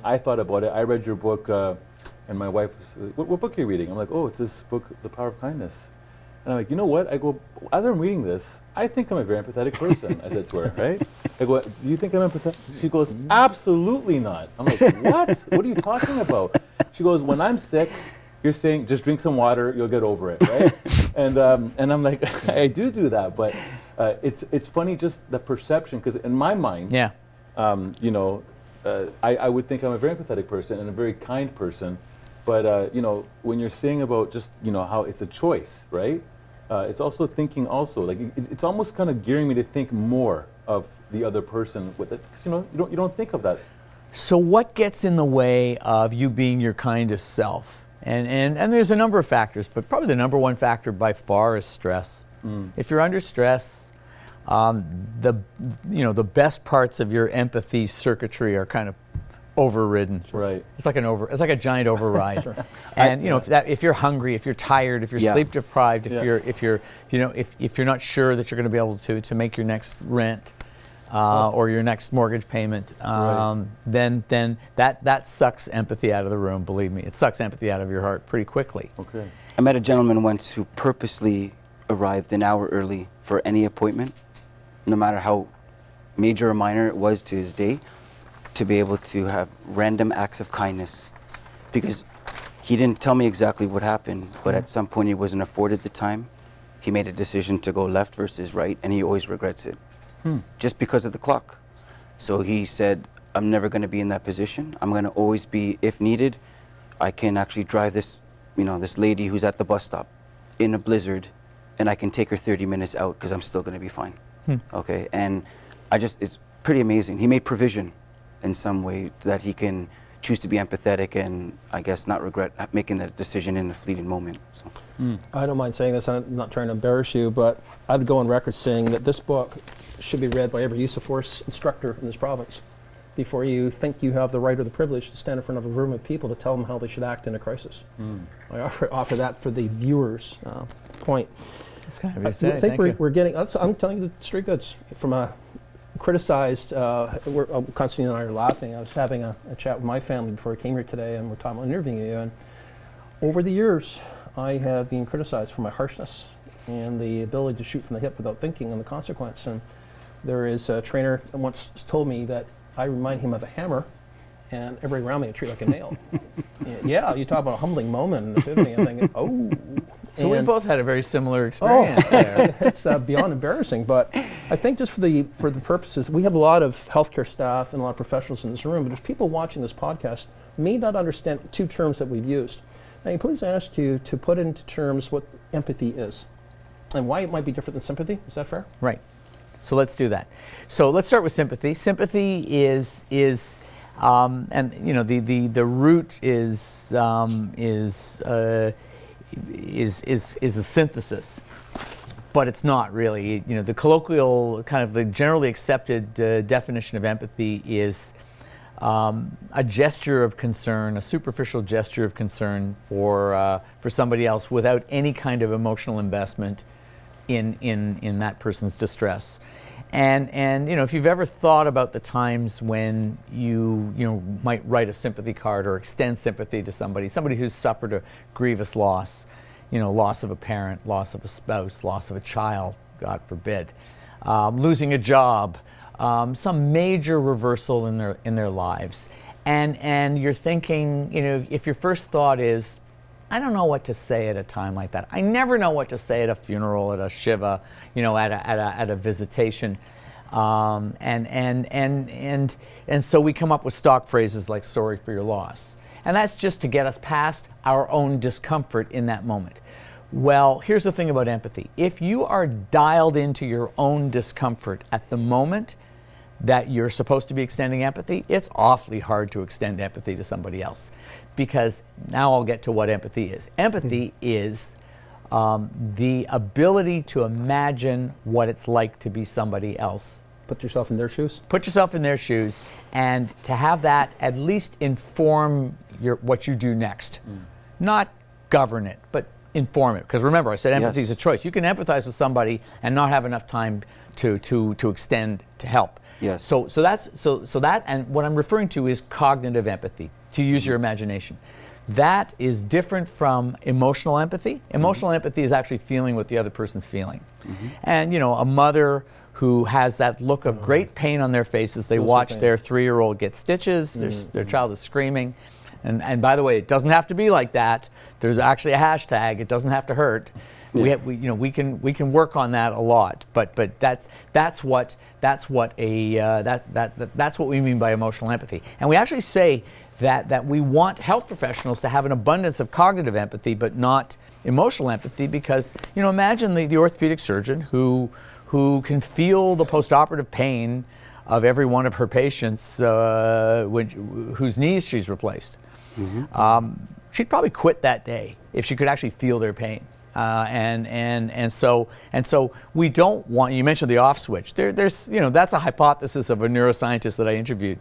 I thought about it. I read your book, and my wife was, what book are you reading? I'm like, oh, it's this book, The Power of Kindness. And I'm like, you know what? I go, as I'm reading this, I think I'm a very empathetic person. I said to her, right? I go, do you think I'm empathetic? She goes, absolutely not. I'm like, what? What are you talking about? She goes, when I'm sick, you're saying just drink some water, you'll get over it, right? And I'm like, I do that, but it's funny just the perception, because in my mind, I would think I'm a very empathetic person and a very kind person, but when you're saying about just how it's a choice, right? It's also thinking like it's almost kind of gearing me to think more of the other person with it, because you don't think of that. So what gets in the way of you being your kindest self? And there's a number of factors, but probably the number one factor by far is stress. If you're under stress, the best parts of your empathy circuitry are kind of overridden. Right. It's like a giant override. And if you're hungry, if you're tired, if you're sleep deprived, if you're not sure that you're going to be able to make your next rent, or your next mortgage payment, then that sucks empathy out of the room. Believe me, it sucks empathy out of your heart pretty quickly. Okay. I met a gentleman once who purposely arrived an hour early for any appointment, no matter how major or minor it was to his day, to be able to have random acts of kindness, because he didn't tell me exactly what happened, but at some point he wasn't afforded the time. He made a decision to go left versus right, and he always regrets it. Just because of the clock. So he said, I'm never going to be in that position. I'm going to always be, if needed, I can actually drive this, this lady who's at the bus stop in a blizzard, and I can take her 30 minutes out because I'm still going to be fine. Okay, and it's pretty amazing. He made provision in some way that he can choose to be empathetic and I guess not regret making that decision in a fleeting moment. So. I don't mind saying this, I'm not trying to embarrass you, but I'd go on record saying that this book should be read by every use of force instructor in this province before you think you have the right or the privilege to stand in front of a room of people to tell them how they should act in a crisis. I offer that for the viewers' point. It's kind of I think we're getting, I'm telling you the straight goods, from a criticized, Constantine and I are laughing. I was having a chat with my family before I came here today, and we're talking about interviewing you, and over the years, I have been criticized for my harshness and the ability to shoot from the hip without thinking on the consequence. And there is a trainer that once told me that I remind him of a hammer, and everybody around me I treat like a nail. Yeah, you talk about a humbling moment and epiphany. I'm thinking, oh. So we both had a very similar experience there. It's beyond embarrassing, but I think just for the purposes, we have a lot of healthcare staff and a lot of professionals in this room, but there's people watching this podcast may not understand two terms that we've used. Now, please ask you to put into terms what empathy is and why it might be different than sympathy. Is that fair? Right. So let's do that. So let's start with sympathy. Sympathy is and the root is a synthesis, but it's not really. The colloquial, kind of the generally accepted definition of empathy is a gesture of concern, a superficial gesture of concern for somebody else without any kind of emotional investment in that person's distress. And if you've ever thought about the times when you might write a sympathy card or extend sympathy to somebody who's suffered a grievous loss, loss of a parent, loss of a spouse, loss of a child, God forbid, losing a job, some major reversal in their lives, and you're thinking, if your first thought is, I don't know what to say at a time like that. I never know what to say at a funeral, at a shiva, at a visitation, and so we come up with stock phrases like "sorry for your loss," and that's just to get us past our own discomfort in that moment. Well, here's the thing about empathy: if you are dialed into your own discomfort at the moment that you're supposed to be extending empathy, it's awfully hard to extend empathy to somebody else. Because now I'll get to what empathy is. Empathy is the ability to imagine what it's like to be somebody else. Put yourself in their shoes? Put yourself in their shoes, and to have that at least inform what you do next. Not govern it, but inform it. Because remember, I said empathy is a choice. You can empathize with somebody and not have enough time to extend to help. Yes. So that, and what I'm referring to is cognitive empathy, to use your imagination. That is different from emotional empathy. Emotional empathy is actually feeling what the other person's feeling. And a mother who has that look of great pain on their faces, they watch their 3-year-old get stitches, their child is screaming. And by the way, it doesn't have to be like that. There's actually a hashtag, it doesn't have to hurt. We can work on that a lot, but that's what we mean by emotional empathy. And we actually say that we want health professionals to have an abundance of cognitive empathy, but not emotional empathy, because imagine the orthopedic surgeon who can feel the postoperative pain of every one of her patients whose knees she's replaced. She'd probably quit that day if she could actually feel their pain. And so we don't want. You mentioned the off switch. There's that's a hypothesis of a neuroscientist that I interviewed,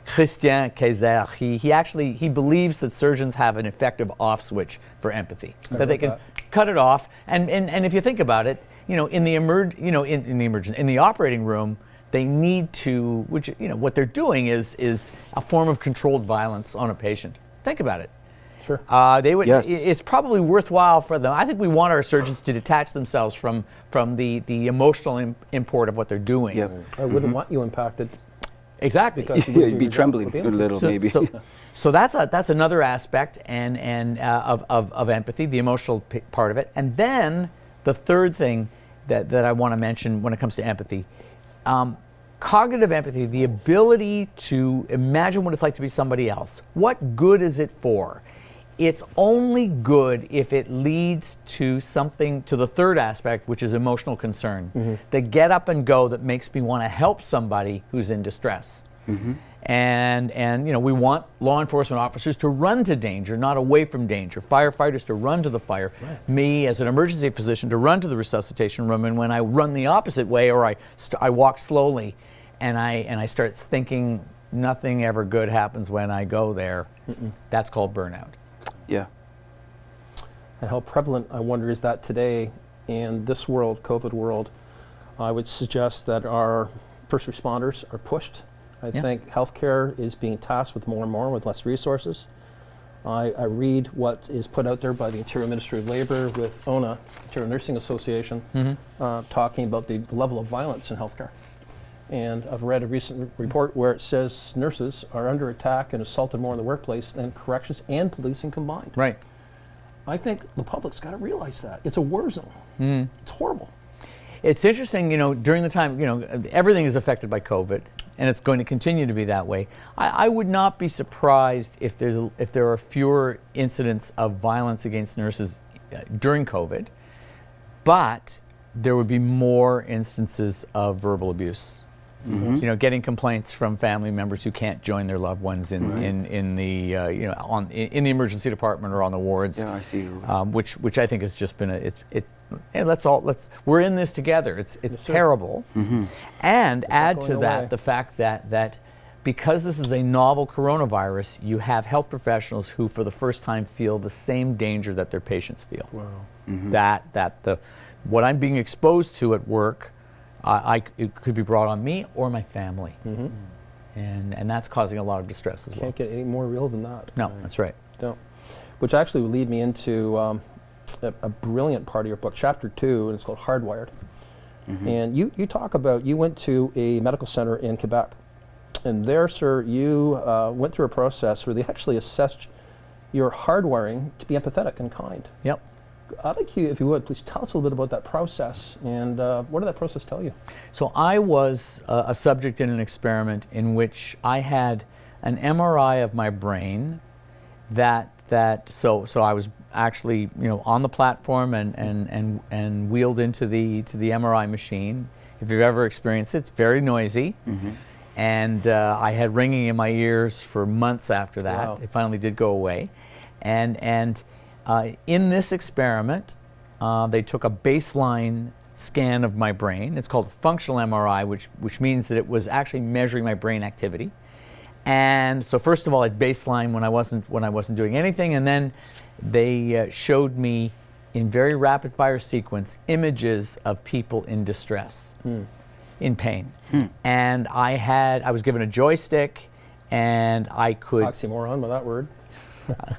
Christian Kaiser. He believes that surgeons have an effective off switch for empathy, that they can cut it off. And if you think about it, in the operating room, they need to, what they're doing is a form of controlled violence on a patient. Think about it. Sure. They would. Yes. It's probably worthwhile for them. I think we want our surgeons to detach themselves from the emotional import of what they're doing. Yep. I wouldn't want you impacted. Exactly. You'd be trembling a little, maybe. So that's another aspect of empathy, the emotional part of it. And then the third thing that I want to mention when it comes to empathy, cognitive empathy, the ability to imagine what it's like to be somebody else. What good is it for? It's only good if it leads to something, to the third aspect, which is emotional concern. The get up and go that makes me want to help somebody who's in distress. And we want law enforcement officers to run to danger, not away from danger. Firefighters to run to the fire. Right. Me, as an emergency physician, to run to the resuscitation room. And when I run the opposite way, or I walk slowly, and I start thinking nothing ever good happens when I go there, that's called burnout. Yeah. And how prevalent, I wonder, is that today in this world, COVID world? I would suggest that our first responders are pushed. I think healthcare is being tasked with more and more with less resources. I read what is put out there by the Interior Ministry of Labor with ONA, Ontario Nursing Association, talking about the level of violence in healthcare. And I've read a recent report where it says nurses are under attack and assaulted more in the workplace than corrections and policing combined. Right. I think the public's got to realize that. It's a war zone. It's horrible. It's interesting, during the time, everything is affected by COVID, and it's going to continue to be that way. I would not be surprised if there are fewer incidents of violence against nurses during COVID, but there would be more instances of verbal abuse. Getting complaints from family members who can't join their loved ones in the emergency department or on the wards. Yeah, I see. Which I think has just been we're in this together. It's terrible. And add to that the fact that because this is a novel coronavirus, you have health professionals who for the first time feel the same danger that their patients feel. Wow. That what I'm being exposed to at work it could be brought on me or my family. And that's causing a lot of distress as well. Can't get any more real than that. No, that's right. No. Which actually would lead me into a brilliant part of your book, chapter 2, and it's called Hardwired. And you talk about, you went to a medical center in Quebec, and there, sir, you went through a process where they actually assessed your hardwiring to be empathetic and kind. Yep. I'd like you, if you would, please tell us a little bit about that process, and what did that process tell you? So I was a subject in an experiment in which I had an MRI of my brain so I was actually, on the platform and wheeled into the MRI machine. If you've ever experienced it, it's very noisy. And I had ringing in my ears for months after that. Wow. It finally did go away. And in this experiment, they took a baseline scan of my brain. It's called functional MRI, which means that it was actually measuring my brain activity. And so first of all, at baseline when I wasn't doing anything, and then they showed me in very rapid fire sequence images of people in distress, in pain. And I was given a joystick, and I could Oxymoron with that word.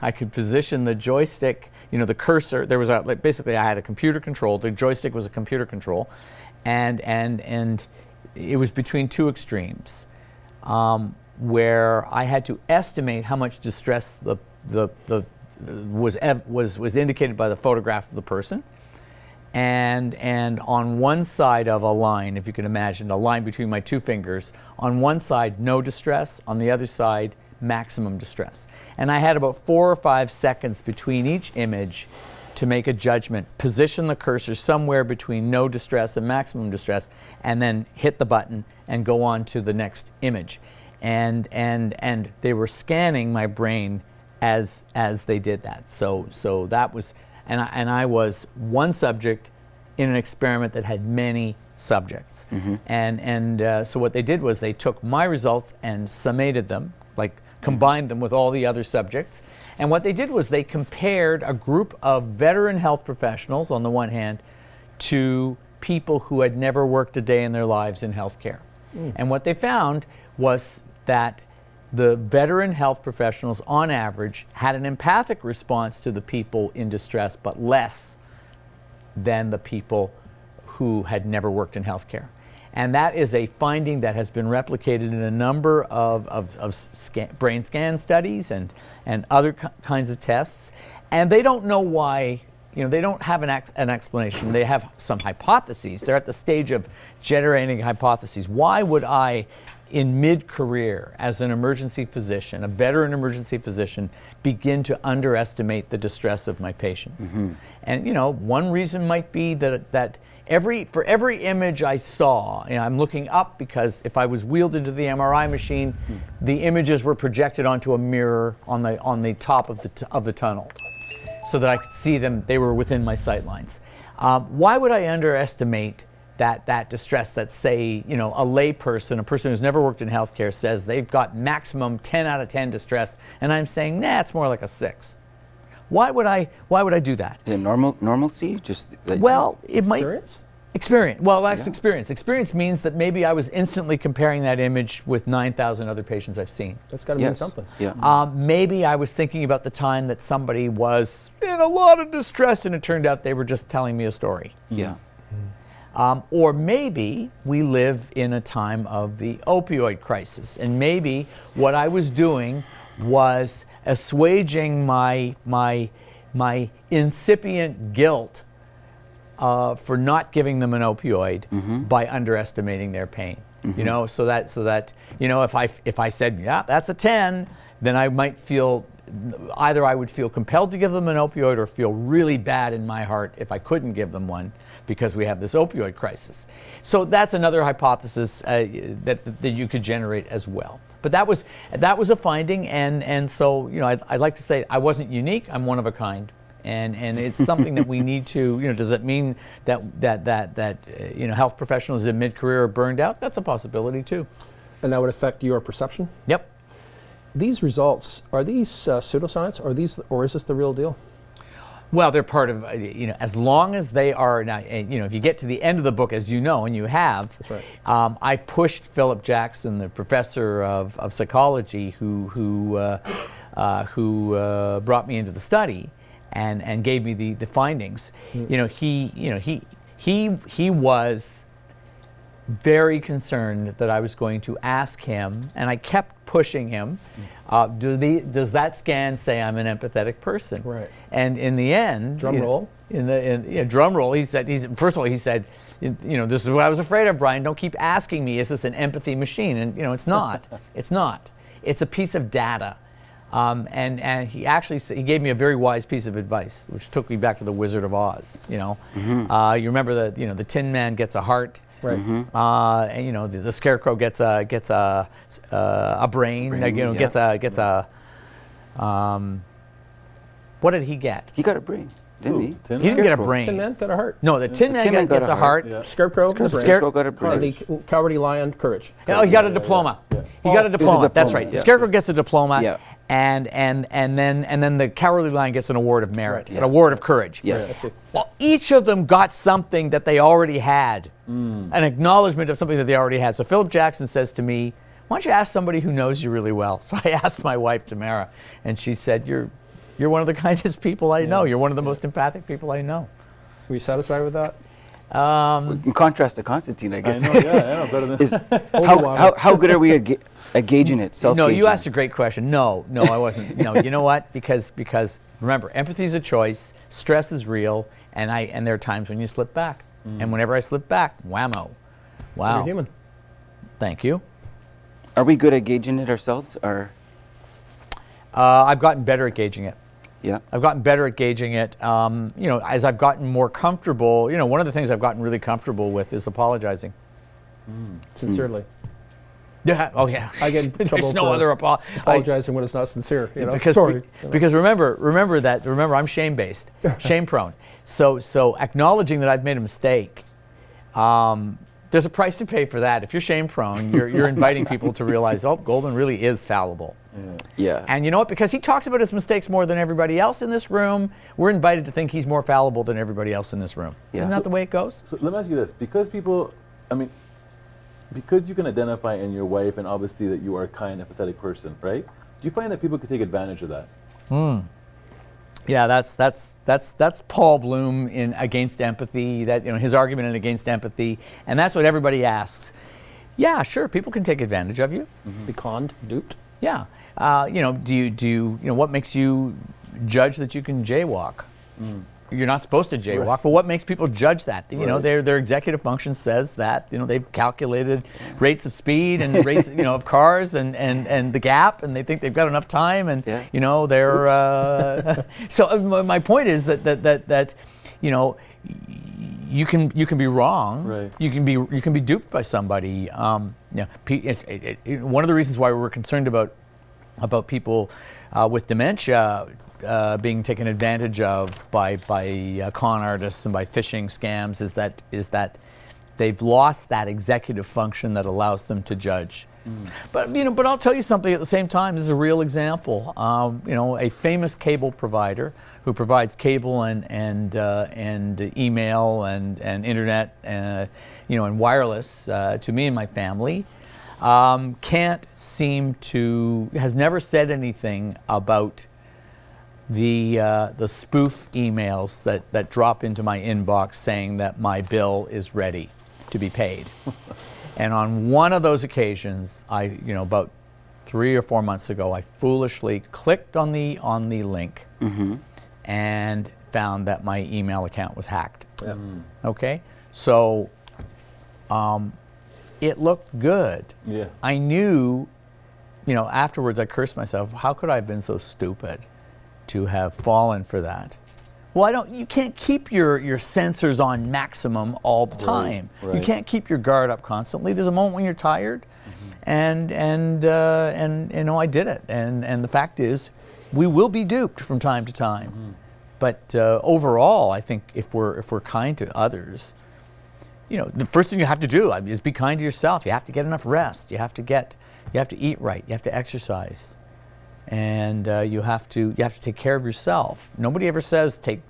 I could position the joystick, the cursor. There was basically I had a computer control. The joystick was a computer control, and it was between two extremes, where I had to estimate how much distress was indicated by the photograph of the person, and on one side of a line, if you can imagine, a line between my two fingers, on one side no distress, on the other side maximum distress. And I had about 4 or 5 seconds between each image to make a judgment, position the cursor somewhere between no distress and maximum distress, and then hit the button and go on to the next image. And they were scanning my brain as they did that. So that was, and I was one subject in an experiment that had many subjects. So what they did was they took my results and summated them, combined them with all the other subjects. And what they did was they compared a group of veteran health professionals on the one hand to people who had never worked a day in their lives in healthcare. And what they found was that the veteran health professionals on average had an empathic response to the people in distress, but less than the people who had never worked in healthcare. And that is a finding that has been replicated in a number of brain scan studies and other kinds of tests. And they don't know why, they don't have an explanation. They have some hypotheses. They're at the stage of generating hypotheses. Why would I, in mid-career, as an emergency physician, a veteran emergency physician, begin to underestimate the distress of my patients? And one reason might be that for every image I saw, I'm looking up because if I was wheeled into the MRI machine, the images were projected onto a mirror on the top of the tunnel, so that I could see them. They were within my sight lines. Why would I underestimate that distress that, say, a lay person, a person who's never worked in healthcare, says they've got maximum 10 out of 10 distress, and I'm saying, nah, it's more like a 6. Why would I do that? Is it normalcy? Well, it might. Experience? Well, that's experience. Experience means that maybe I was instantly comparing that image with 9,000 other patients I've seen. That's got to mean something. Yeah. Maybe I was thinking about the time that somebody was in a lot of distress and it turned out they were just telling me a story. Yeah. Or maybe we live in a time of the opioid crisis, and maybe what I was doing was assuaging my incipient guilt for not giving them an opioid by underestimating their pain. So that if I said, yeah, that's a 10, then I might feel, either I would feel compelled to give them an opioid or feel really bad in my heart if I couldn't give them one, because we have this opioid crisis. So that's another hypothesis that you could generate as well. But that was a finding, and so I'd like to say I wasn't unique. I'm one of a kind. And it's something that we need to, does it mean that health professionals in mid-career are burned out? That's a possibility too. And that would affect your perception? Yep. These results, are these pseudoscience, or is this the real deal? Well, they're part of, as long as they are now, if you get to the end of the book, as you know, and you have, That's right. I pushed Philip Jackson, the professor of psychology, who brought me into the study, and gave me the findings. He was very concerned that I was going to ask him, and I kept pushing him. Does that scan say I'm an empathetic person? Right. And in the end, Drum roll. Drum roll. He said, first of all, he said, this is what I was afraid of, Brian. Don't keep asking me, is this an empathy machine? And it's not. It's not. It's a piece of data. And he actually he gave me a very wise piece of advice, which took me back to the Wizard of Oz. You remember the Tin Man gets a heart. Right. And the Scarecrow gets a brain. Gets a what did he get? He got a brain, didn't he? Tin He didn't get a Scarecrow. brain. Tin Man got a heart. No, the Tin Man Tin Man got gets a a heart. heart. Yeah. Scarecrow got a brain. Scarecrow got a And brain. the Cowardly Lion, courage. Oh, he got a diploma. Yeah. He got a diploma. That's diploma, right. yeah. Scarecrow gets a diploma. Yeah. And then the Cowardly Lion gets an award of merit, Yeah. an award of courage. Yes. That's it. Well, each of them got something that they already had, an acknowledgement of something that they already had. So Philip Jackson says to me, "Why don't you ask somebody who knows you really well?" So I asked my wife Tamara, and she said, "You're one of the kindest people I know. You're one of the most empathic people I know." Were you satisfied with that? In contrast to Constantine, I guess. I know, yeah, better than. Is how good are we at gauging it? No, Self-gauging? you asked a great question. No, I wasn't. No, you know what? Because remember, empathy is a choice. Stress is real, and there are times when you slip back. And whenever I slip back, whammo. Wow. You're human. Thank you. Are we good at gauging it ourselves, or? I've gotten better at gauging it. Yeah. I've gotten better at gauging it. As I've gotten more comfortable, one of the things I've gotten really comfortable with is apologizing. Sincerely. Yeah. Oh, yeah. I get in trouble There's no for other apologizing when it's not sincere. because Sorry. because remember I'm shame based, shame prone. So acknowledging that I've made a mistake, there's a price to pay for that. If you're shame prone, you're inviting people to realize, oh, Goldman really is fallible. Yeah. And you know what? Because he talks about his mistakes more than everybody else in this room, we're invited to think he's more fallible than everybody else in this room. Yeah. Isn't that the way it goes? So let me ask you this: because you can identify in your wife, and obviously that you are a kind, empathetic person, right? Do you find that people could take advantage of that? Yeah, that's Paul Bloom in Against Empathy. That his argument in Against Empathy, and that's what everybody asks. Yeah, sure, people can take advantage of you. Be conned, duped. Yeah, do you what makes you judge that you can jaywalk? You're not supposed to jaywalk, but what makes people judge that? Their executive function says that they've calculated rates of speed and rates of cars and the gap, and they think they've got enough time, and Yeah. they're so my point is that you can be wrong. Right. You can be duped by somebody. One of the reasons why we're concerned about people with dementia being taken advantage of by con artists and by phishing scams is that they've lost that executive function that allows them to judge. But I'll tell you something at the same time. This is a real example. A famous cable provider who provides cable and email and internet and wireless to me and my family has never said anything about the spoof emails that drop into my inbox saying that my bill is ready to be paid. And on one of those occasions, about 3 or 4 months ago, I foolishly clicked on the link and found that my email account was hacked. Okay, so it looked good. Yeah. I knew, afterwards I cursed myself. How could I have been so stupid to have fallen for that? Well, you can't keep your sensors on maximum all the time. Right. You can't keep your guard up constantly. There's a moment when you're tired, and I did it. And the fact is, we will be duped from time to time. But overall, I think if we're kind to others, the first thing you have to do is be kind to yourself. You have to get enough rest. You have to eat right. You have to exercise. and you have to take care of yourself. Nobody ever says take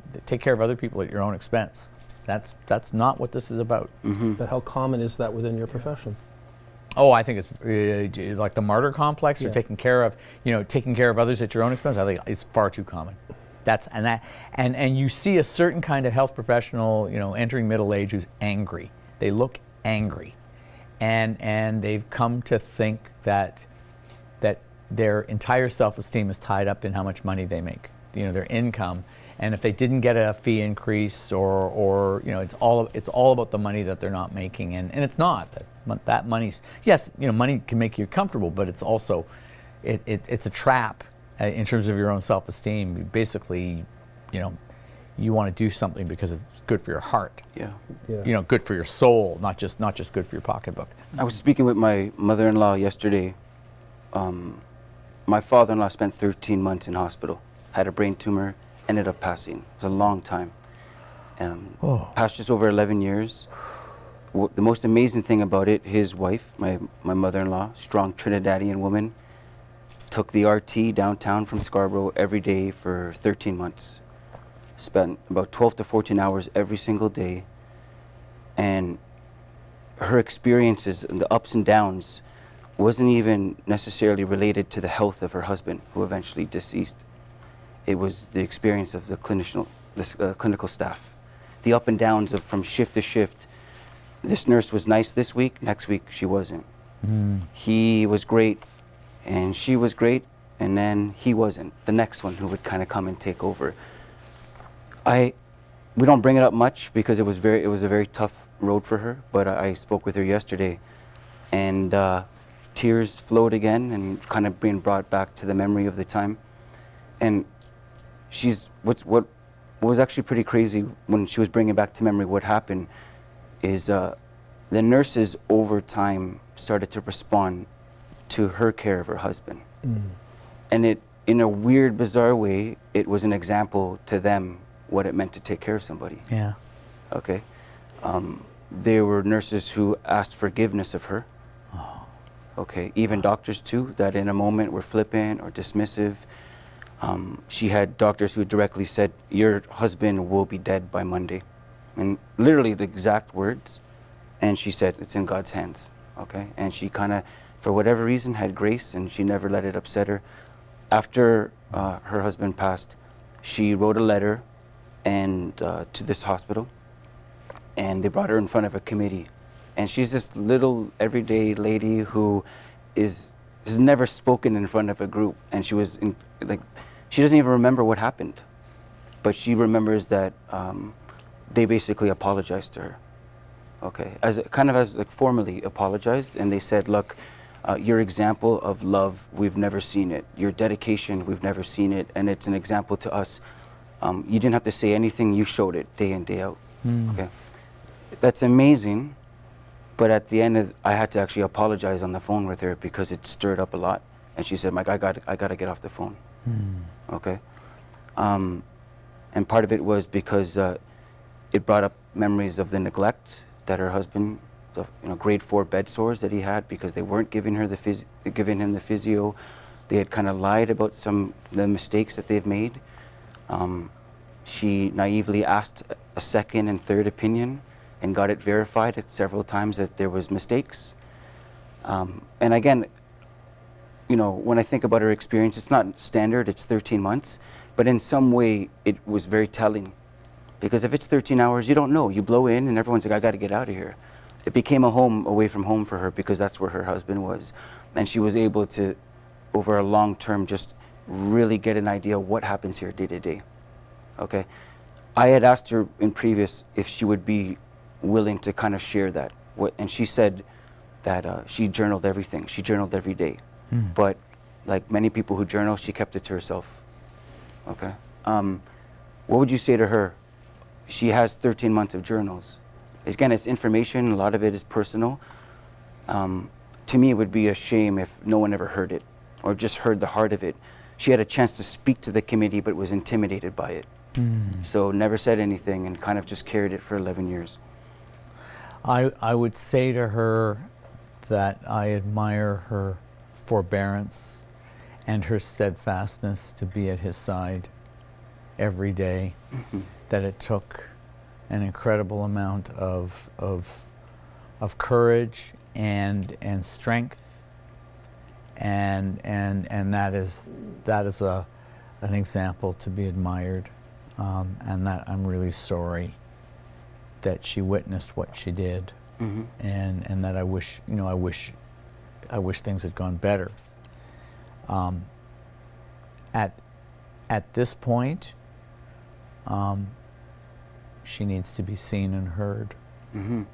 care of other people at your own expense. That's not what this is about. But how common is that within your profession? Oh, I think it's like the martyr complex, or taking care of others at your own expense. I think it's far too common. And you see a certain kind of health professional, entering middle age who's angry. They look angry, and they've come to think that their entire self-esteem is tied up in how much money they make, their income. And if they didn't get a fee increase, or it's all about the money that they're not making, and it's not that money's, yes, money can make you comfortable, but it's also it's a trap in terms of your own self-esteem. Basically, you want to do something because it's good for your heart. Yeah. Good for your soul, not just good for your pocketbook. I was speaking with my mother-in-law yesterday. My father-in-law spent 13 months in hospital, had a brain tumor, ended up passing. It was a long time. Passed just over 11 years. The most amazing thing about it, his wife, my mother-in-law, strong Trinidadian woman, took the RT downtown from Scarborough every day for 13 months. Spent about 12 to 14 hours every single day. And her experiences and the ups and downs wasn't even necessarily related to the health of her husband, who eventually deceased. It was the experience of the clinical staff, the up and downs of from shift to shift. This nurse was nice this week, next week she wasn't. He was great, and she was great, and then he wasn't. The next one who would kind of come and take over. We don't bring it up much because it was a very tough road for her. But I spoke with her yesterday, and tears flowed again, and kind of being brought back to the memory of the time. And what was actually pretty crazy when she was bringing back to memory what happened is the nurses over time started to respond to her care of her husband. And it, in a weird, bizarre way, it was an example to them what it meant to take care of somebody. Yeah. Okay. There were nurses who asked forgiveness of her. Okay. Even doctors too, that in a moment were flippant or dismissive. She had doctors who directly said, "Your husband will be dead by Monday," and literally the exact words. And she said, "It's in God's hands." Okay. And she kind of, for whatever reason, had grace, and she never let it upset her. After her husband passed, she wrote a letter and to this hospital, and they brought her in front of a committee. And she's this little everyday lady who has never spoken in front of a group, and she was she doesn't even remember what happened, but she remembers that they basically apologized to her. Okay, as formally apologized, and they said, "Look, your example of love, we've never seen it. Your dedication, we've never seen it, and it's an example to us. You didn't have to say anything, you showed it day in, day out." Okay, that's amazing, but at the end I had to actually apologize on the phone with her because it stirred up a lot, and she said, "Mike, I got to get off the phone." Okay, and part of it was because it brought up memories of the neglect that her husband, the grade 4 bed sores that he had because they weren't giving him the physio. They had kind of lied about the mistakes that they've made. She naively asked a second and third opinion and got it verified several times that there was mistakes. And again, when I think about her experience, it's not standard, it's 13 months, but in some way it was very telling. Because if it's 13 hours, you don't know. You blow in and everyone's like, "I got to get out of here." It became a home away from home for her because that's where her husband was. And she was able to, over a long term, just really get an idea of what happens here day to day. Okay. I had asked her in previous if she would be willing to kind of share that. And she said that she journaled everything. She journaled every day. But like many people who journal, she kept it to herself. Okay. What would you say to her? She has 13 months of journals. Again, it's information. A lot of it is personal. To me, it would be a shame if no one ever heard it or just heard the heart of it. She had a chance to speak to the committee, but was intimidated by it. So never said anything and kind of just carried it for 11 years. I would say to her that I admire her forbearance and her steadfastness to be at his side every day, that it took an incredible amount of courage and strength, and that is an example to be admired, and that I'm really sorry that she witnessed what she did, and that I wish things had gone better. At this point, she needs to be seen and heard, and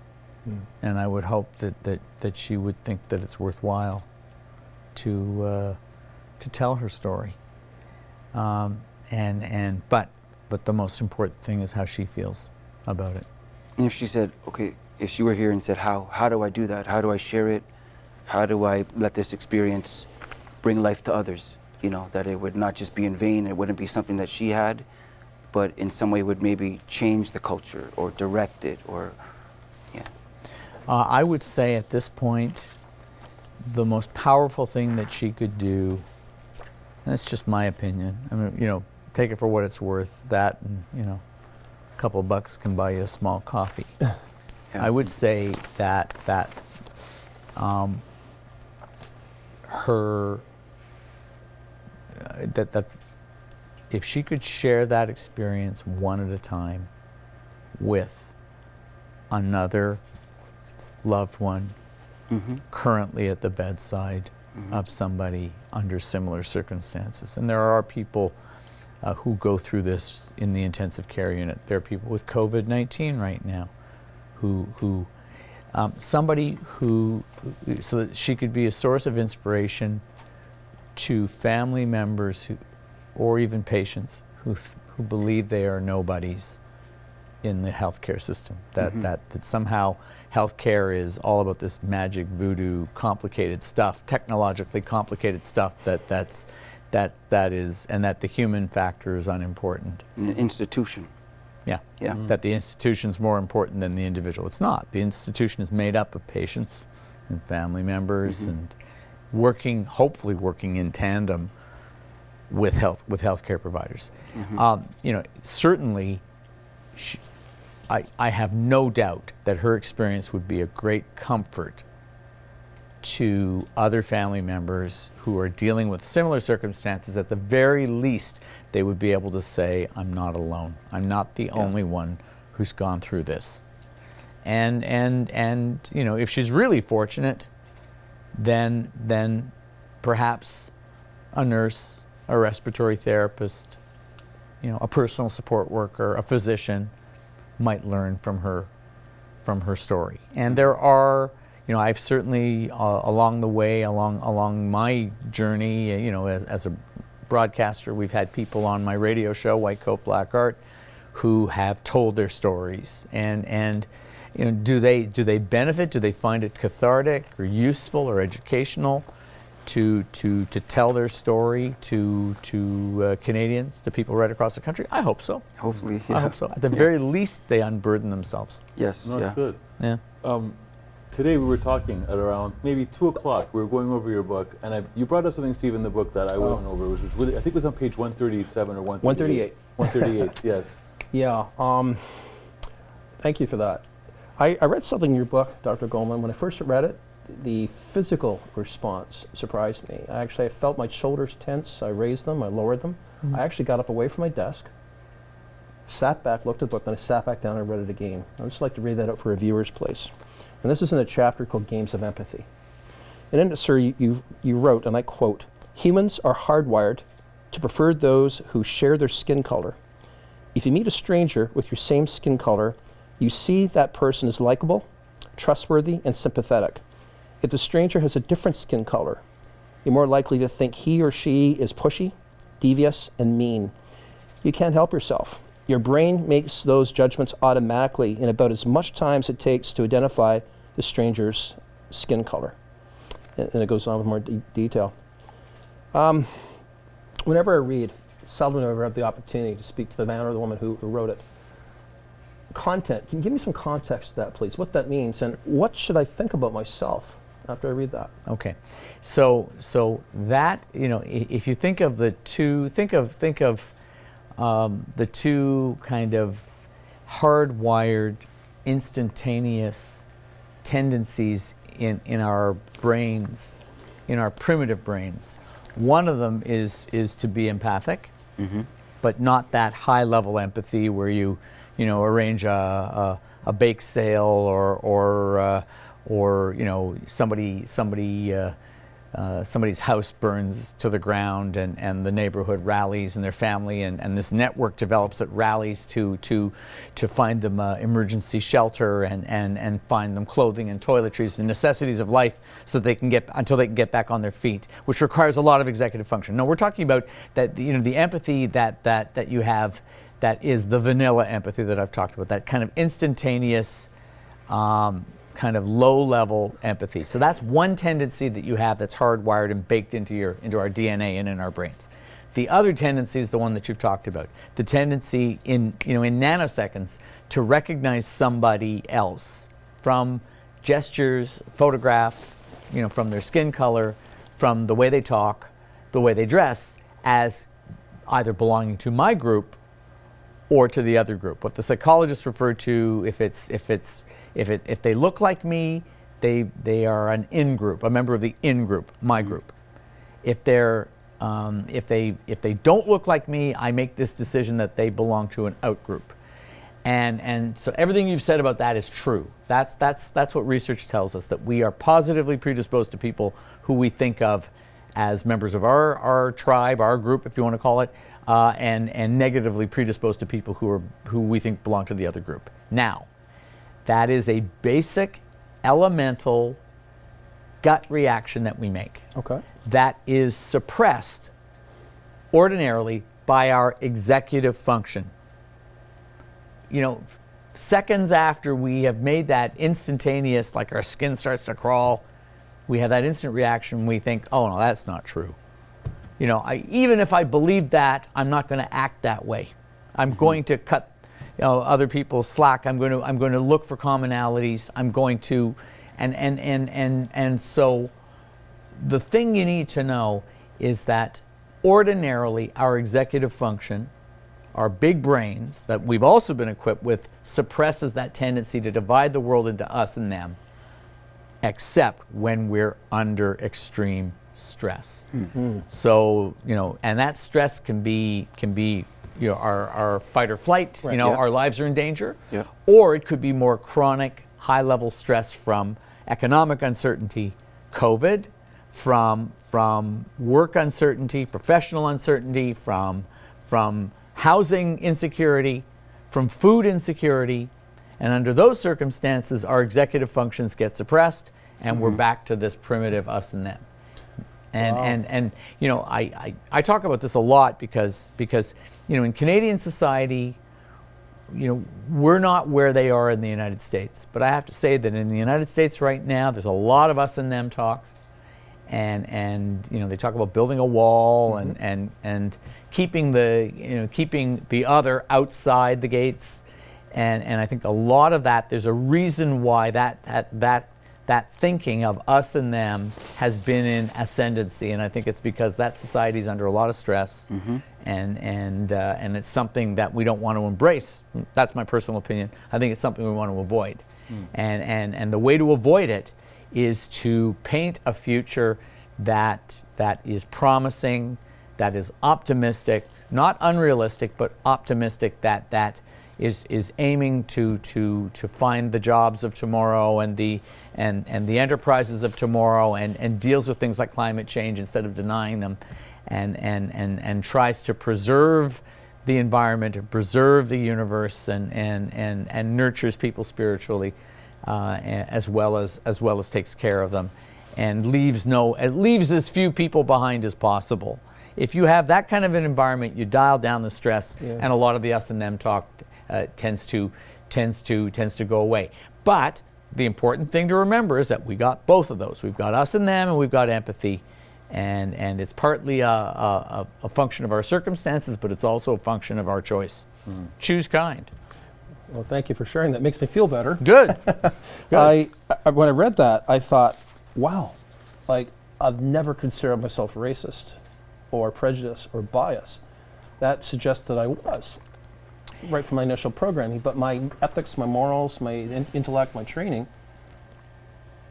I would hope that she would think that it's worthwhile to tell her story. But the most important thing is how she feels about it. And if she said, okay, if she were here and said, how do I do that? How do I share it? How do I let this experience bring life to others? You know, that it would not just be in vain, it wouldn't be something that she had, but in some way would maybe change the culture or direct it, or, yeah. I would say at this point, the most powerful thing that she could do, and it's just my opinion, I mean, you know, take it for what it's worth, that and, you know, a couple of bucks can buy you a small coffee. Yeah. I would say that if she could share that experience one at a time with another loved one currently at the bedside of somebody under similar circumstances. And there are people who go through this in the intensive care unit. There are people with COVID-19 right now who somebody who, so that she could be a source of inspiration to family members who, or even patients who believe they are nobodies in the healthcare system. That somehow healthcare is all about this magic voodoo, complicated stuff, technologically complicated stuff. That is, and that the human factor is unimportant. An institution. Yeah. Yeah. That the institution's more important than the individual. It's not. The institution is made up of patients and family members and hopefully working in tandem with healthcare providers. You know, certainly, I have no doubt that her experience would be a great comfort to other family members who are dealing with similar circumstances. At the very least, they would be able to say, I'm not alone. I'm not the only one who's gone through this. And you know, if she's really fortunate, then perhaps a nurse, a respiratory therapist, you know, a personal support worker, a physician might learn from her story. And there are, you know, I've certainly along the way, along my journey, you know, as a broadcaster, we've had people on my radio show, White Coat Black Art, who have told their stories. And you know, do they benefit? Do they find it cathartic or useful or educational to tell their story to Canadians, to people right across the country? I hope so. Hopefully, I hope so. At the very least, they unburden themselves. Yes. No, that's good. Yeah. Today we were talking at around maybe 2 o'clock. We were going over your book, and you brought up something, Steve, in the book that I went over, which was really, I think it was on page 137 or 138. 138. 138, yes. Yeah. Thank you for that. I read something in your book, Dr. Goldman. When I first read it, the physical response surprised me. I felt my shoulders tense. I raised them. I lowered them. I actually got up away from my desk, sat back, looked at the book, then I sat back down and read it again. I'd just like to read that out for a viewer's place. And this is in a chapter called Games of Empathy. And in it, sir, you wrote, and I quote, "Humans are hardwired to prefer those who share their skin color. If you meet a stranger with your same skin color, you see that person is likable, trustworthy, and sympathetic. If the stranger has a different skin color, you're more likely to think he or she is pushy, devious, and mean. You can't help yourself. Your brain makes those judgments automatically in about as much time as it takes to identify the stranger's skin color." And it goes on with more detail. Whenever I read, seldom do I ever have the opportunity to speak to the man or the woman who wrote it. Content, can you give me some context to that, please? What that means, and what should I think about myself after I read that. Okay, so that, if you think of the two, think of the two kind of hardwired, instantaneous tendencies in our brains, in our primitive brains. One of them is to be empathic, but not that high level empathy where you arrange a bake sale or somebody's house burns to the ground and the neighborhood rallies and their family and this network develops that rallies to find them emergency shelter and find them clothing and toiletries and necessities of life so they can get back on their feet, which requires a lot of executive function. No, we're talking about that, the empathy that you have, that is the vanilla empathy that I've talked about, that kind of instantaneous kind of low-level empathy. So that's one tendency that you have that's hardwired and baked into our DNA and in our brains. The other tendency is the one that you've talked about, the tendency in nanoseconds to recognize somebody else from gestures, photograph, from their skin color, from the way they talk, the way they dress, as either belonging to my group or to the other group. What the psychologists refer to, if they look like me, they are an in group, a member of the in group, my group. If they don't look like me, I make this decision that they belong to an out group. And so everything you've said about that is true. That's what research tells us, that we are positively predisposed to people who we think of as members of our tribe, our group, if you want to call it, and negatively predisposed to people who we think belong to the other group. Now, that is a basic, elemental gut reaction that we make. Okay. That is suppressed ordinarily by our executive function. Seconds after we have made that instantaneous, like our skin starts to crawl, we have that instant reaction. We think, oh no, that's not true. Even if I believe that, I'm not going to act that way. I'm going to cut other people slack. I'm going to look for commonalities. I'm going to, and so the thing you need to know is that ordinarily our executive function, our big brains that we've also been equipped with, suppresses that tendency to divide the world into us and them, except when we're under extreme stress. So, and that stress can be our fight or flight, right, our lives are in danger, Yeah. or it could be more chronic, high-level stress from economic uncertainty, COVID, from work uncertainty, professional uncertainty, from housing insecurity, from food insecurity, and under those circumstances, our executive functions get suppressed, and we're back to this primitive us and them. And I talk about this a lot because in Canadian society, we're not where they are in the United States. But I have to say that in the United States right now, there's a lot of us and them talk, and they talk about building a wall and keeping the other outside the gates, and I think a lot of that, there's a reason why that thinking of us and them has been in ascendancy, and I think it's because that society's under a lot of stress, and it's something that we don't want to embrace. That's my personal opinion. I think it's something we want to avoid, and the way to avoid it is to paint a future that is promising, that is optimistic, not unrealistic, but optimistic, that is aiming to find the jobs of tomorrow and the enterprises of tomorrow, and deals with things like climate change instead of denying them, and tries to preserve the environment and preserve the universe, and nurtures people spiritually, as well as takes care of them, and leaves as few people behind as possible. If you have that kind of an environment, you dial down the stress, and a lot of the us and them talk tends to go away. But the important thing to remember is that we got both of those. We've got us and them, and we've got empathy, and it's partly a function of our circumstances, but it's also a function of our choice. Choose kind. Well, thank you for sharing that. Makes me feel better. Good. When I read that, I thought, wow, like I've never considered myself racist or prejudiced or biased. That suggests that I was, right from my initial programming, but my ethics, my morals, my intellect, my training,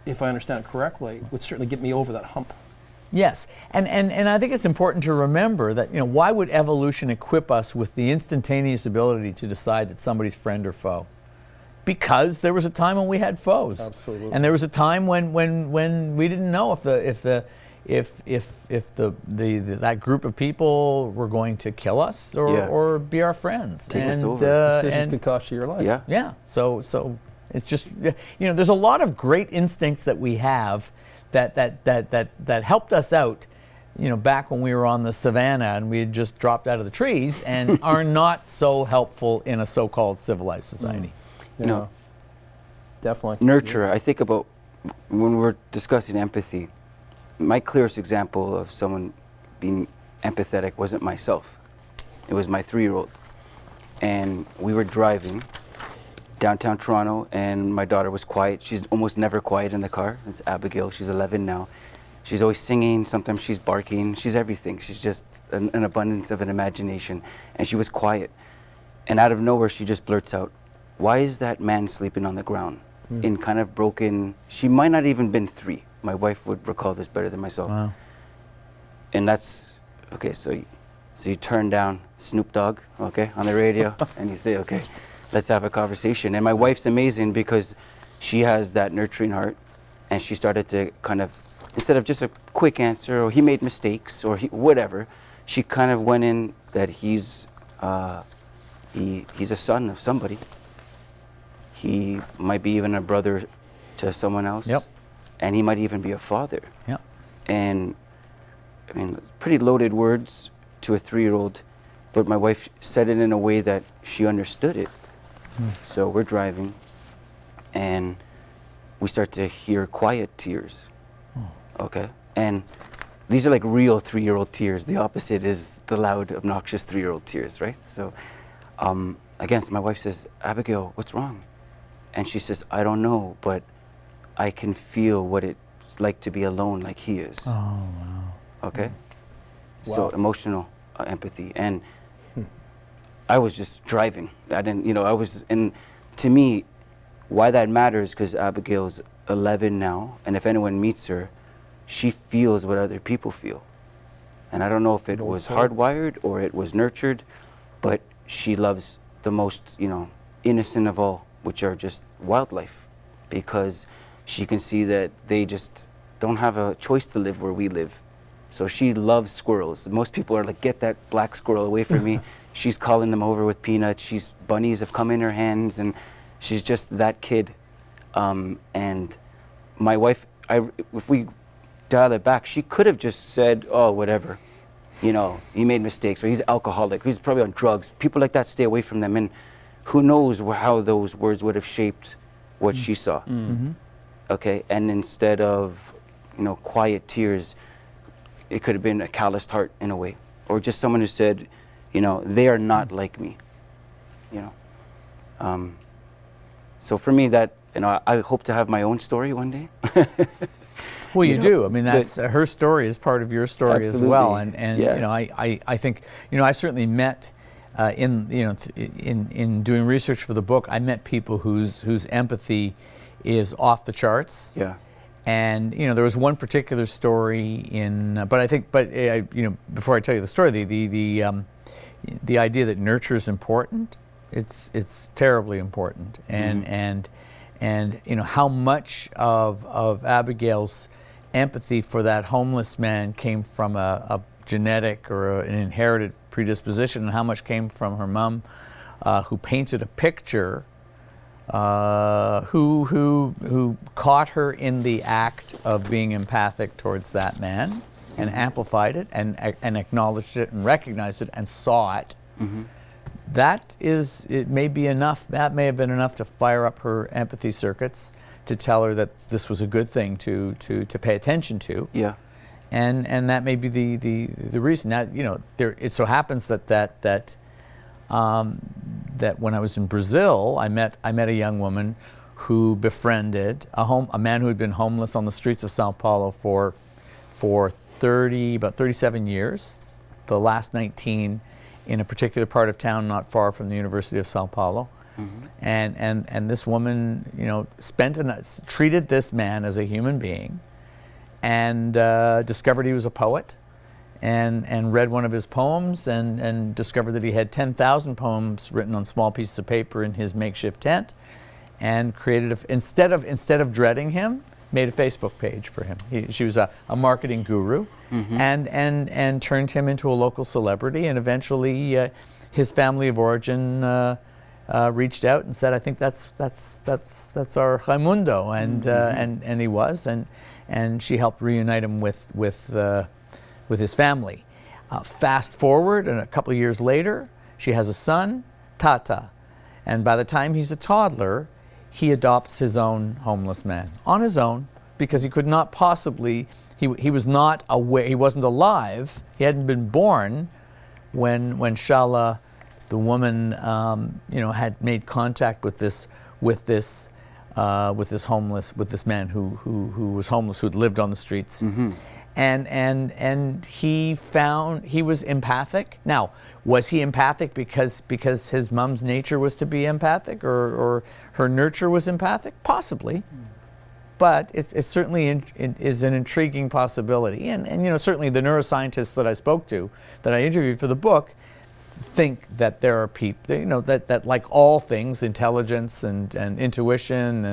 if I understand it correctly, would certainly get me over that hump. Yes, and I think it's important to remember that, why would evolution equip us with the instantaneous ability to decide that somebody's friend or foe? Because there was a time when we had foes. Absolutely. And there was a time when we didn't know if that group of people were going to kill us or be our friends. Take us over. Decisions could cost you your life. Yeah. Yeah. So it's just, there's a lot of great instincts that we have that helped us out, back when we were on the savannah and we had just dropped out of the trees, and are not so helpful in a so-called civilized society. Yeah. Definitely. Nurture. I think about when we're discussing empathy, my clearest example of someone being empathetic wasn't myself. It was my 3-year-old. And we were driving downtown Toronto, and my daughter was quiet. She's almost never quiet in the car. It's Abigail. She's 11 now. She's always singing. Sometimes she's barking. She's everything. She's just an abundance of an imagination. And she was quiet. And out of nowhere, she just blurts out, "Why is that man sleeping on the ground?" In kind of broken, she might not even been 3. My wife would recall this better than myself. Wow. And that's, okay, so you turn down Snoop Dogg, okay, on the radio, and you say, okay, let's have a conversation. And my wife's amazing because she has that nurturing heart, and she started to kind of, instead of just a quick answer, or he made mistakes, or whatever, she kind of went in that he's a son of somebody. He might be even a brother to someone else. Yep. And he might even be a father. Yep. And I mean, pretty loaded words to a 3-year-old, but my wife said it in a way that she understood it. So we're driving, and we start to hear quiet tears. Okay? And these are like real 3-year-old tears. The opposite is the loud, obnoxious 3-year-old tears, right? So again, my wife says, "Abigail, what's wrong?" And she says, "I don't know, but I can feel what it's like to be alone like he is." Oh, wow. Okay? Wow. So emotional empathy. And I was just driving. I didn't, and to me, why that matters, because Abigail's 11 now, and if anyone meets her, she feels what other people feel. And I don't know if it was hardwired or it was nurtured, but she loves the most, innocent of all, which are just wildlife, because she can see that they just don't have a choice to live where we live. So she loves squirrels. Most people are like, "Get that black squirrel away from me." She's calling them over with peanuts. Bunnies have come in her hands, and she's just that kid. And my wife, if we dial it back, she could have just said, "Oh, whatever. He made mistakes, or he's alcoholic, he's probably on drugs. People like that, stay away from them." And who knows how those words would have shaped what she saw. Okay, and instead of, quiet tears, it could have been a calloused heart in a way, or just someone who said, they are not like me. So for me, that, I hope to have my own story one day. Well, you do. I mean, that's her story is part of your story as well. Absolutely. And Yeah. I think, I certainly met in doing research for the book, I met people whose empathy is off the charts. Yeah. And there was one particular story before I tell you the story, the idea that nurture is important, it's terribly important. And how much of Abigail's empathy for that homeless man came from a genetic or an inherited predisposition, and how much came from her mom, who painted a picture, who caught her in the act of being empathic towards that man, and amplified it, and acknowledged it, and recognized it, and saw it. It may be enough. That may have been enough to fire up her empathy circuits, to tell her that this was a good thing to pay attention to. Yeah. And that may be the reason. Now, it so happens that when I was in Brazil, I met a young woman who befriended a man who had been homeless on the streets of Sao Paulo for about 37 years, the last 19 in a particular part of town not far from the University of Sao Paulo. And this woman, treated this man as a human being, and discovered he was a poet, and read one of his poems, and discovered that he had 10,000 poems written on small pieces of paper in his makeshift tent, and created instead of dreading him, made a Facebook page for him. She was a marketing guru, and turned him into a local celebrity, and eventually his family of origin reached out and said, "I think that's our Raimundo," and he was, and she helped reunite him with his family. Fast forward, and a couple of years later, she has a son, Tata, and by the time he's a toddler, he adopts his own homeless man on his own, because he could not possibly. He was not aware. He wasn't alive. He hadn't been born when Shala, the woman, had made contact with this man who was homeless, who'd lived on the streets, and he was empathic. Now, was he empathic because his mom's nature was to be empathic, or her nurture was empathic? Possibly. But it certainly is an intriguing possibility, and certainly the neuroscientists that I spoke to, that I interviewed for the book, think that there are people, that like all things, intelligence and intuition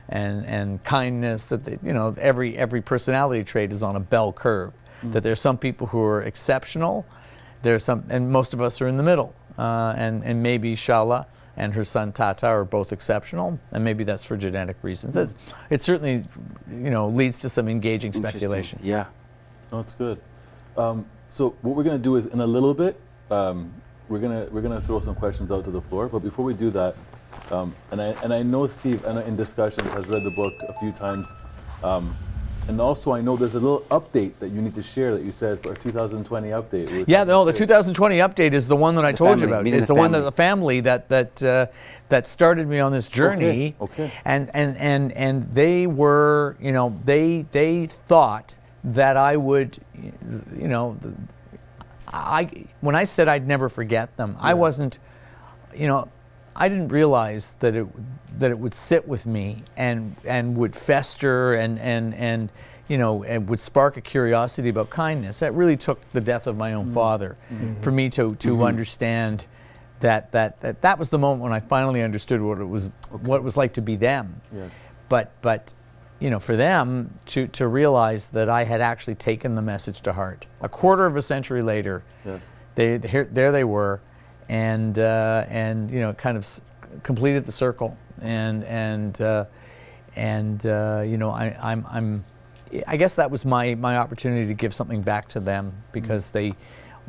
and kindness, that every personality trait is on a bell curve. That there's some people who are exceptional, and most of us are in the middle, and maybe Shala and her son Tata are both exceptional, and maybe that's for genetic reasons. It certainly, leads to some engaging speculation. Yeah. No, it's good. So what we're going to do is, in a little bit, we're gonna throw some questions out to the floor. But before we do that, and I know Steve, in discussions, has read the book a few times, and also I know there's a little update that you need to share that you said for a 2020 update. Yeah, the 2020 update is the one that I told you about. It's the one that the family that started me on this journey. Okay. And they were, they thought that I would, when I said I'd never forget them, I wasn't, I didn't realize that it would sit with me and would fester and would spark a curiosity about kindness. That really took the death of my own father for me to understand that was the moment when I finally understood what it was like to be them. Yes. But for them to realize that I had actually taken the message to heart. A quarter of a century later, yes. There they were, and kind of completed the circle. I guess that was my opportunity to give something back to them, because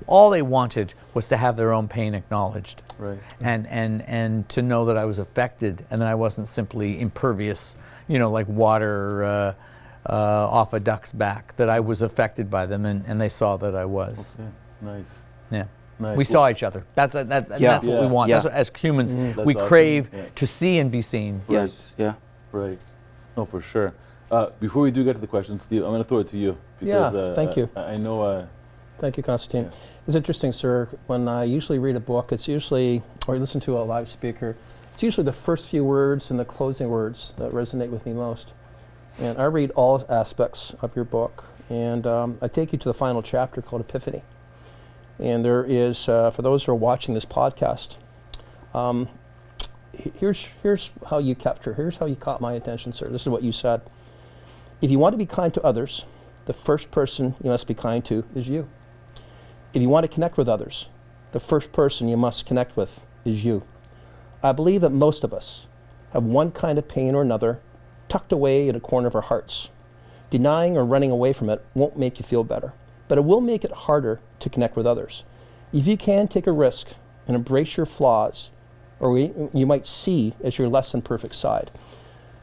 all they wanted was to have their own pain acknowledged, right. and to know that I was affected, and that I wasn't simply impervious, like water off a duck's back, that I was affected by them, and they saw that I was. Okay, nice. Yeah. Nice. We saw each other. That's what we want. Yeah. That's what, as humans, we awesome. crave Yeah. to see and be seen. Yes. Yeah. Right. No, for sure. Before we do get to the questions, Steve, I'm going to throw it to you. Because, Yeah, thank you. I know. Thank you, Constantine. Yeah. It's interesting, sir. When I usually read a book, or listen to a live speaker, it's usually the first few words and the closing words that resonate with me most. And I read all aspects of your book, and I take you to the final chapter called Epiphany. And there is, for those who are watching this podcast, here's how you caught my attention, sir. This is what you said. If you want to be kind to others, the first person you must be kind to is you. If you want to connect with others, the first person you must connect with is you. I believe that most of us have one kind of pain or another tucked away in a corner of our hearts. Denying or running away from it won't make you feel better, but it will make it harder to connect with others. If you can take a risk and embrace your flaws, or you might see as your less than perfect side.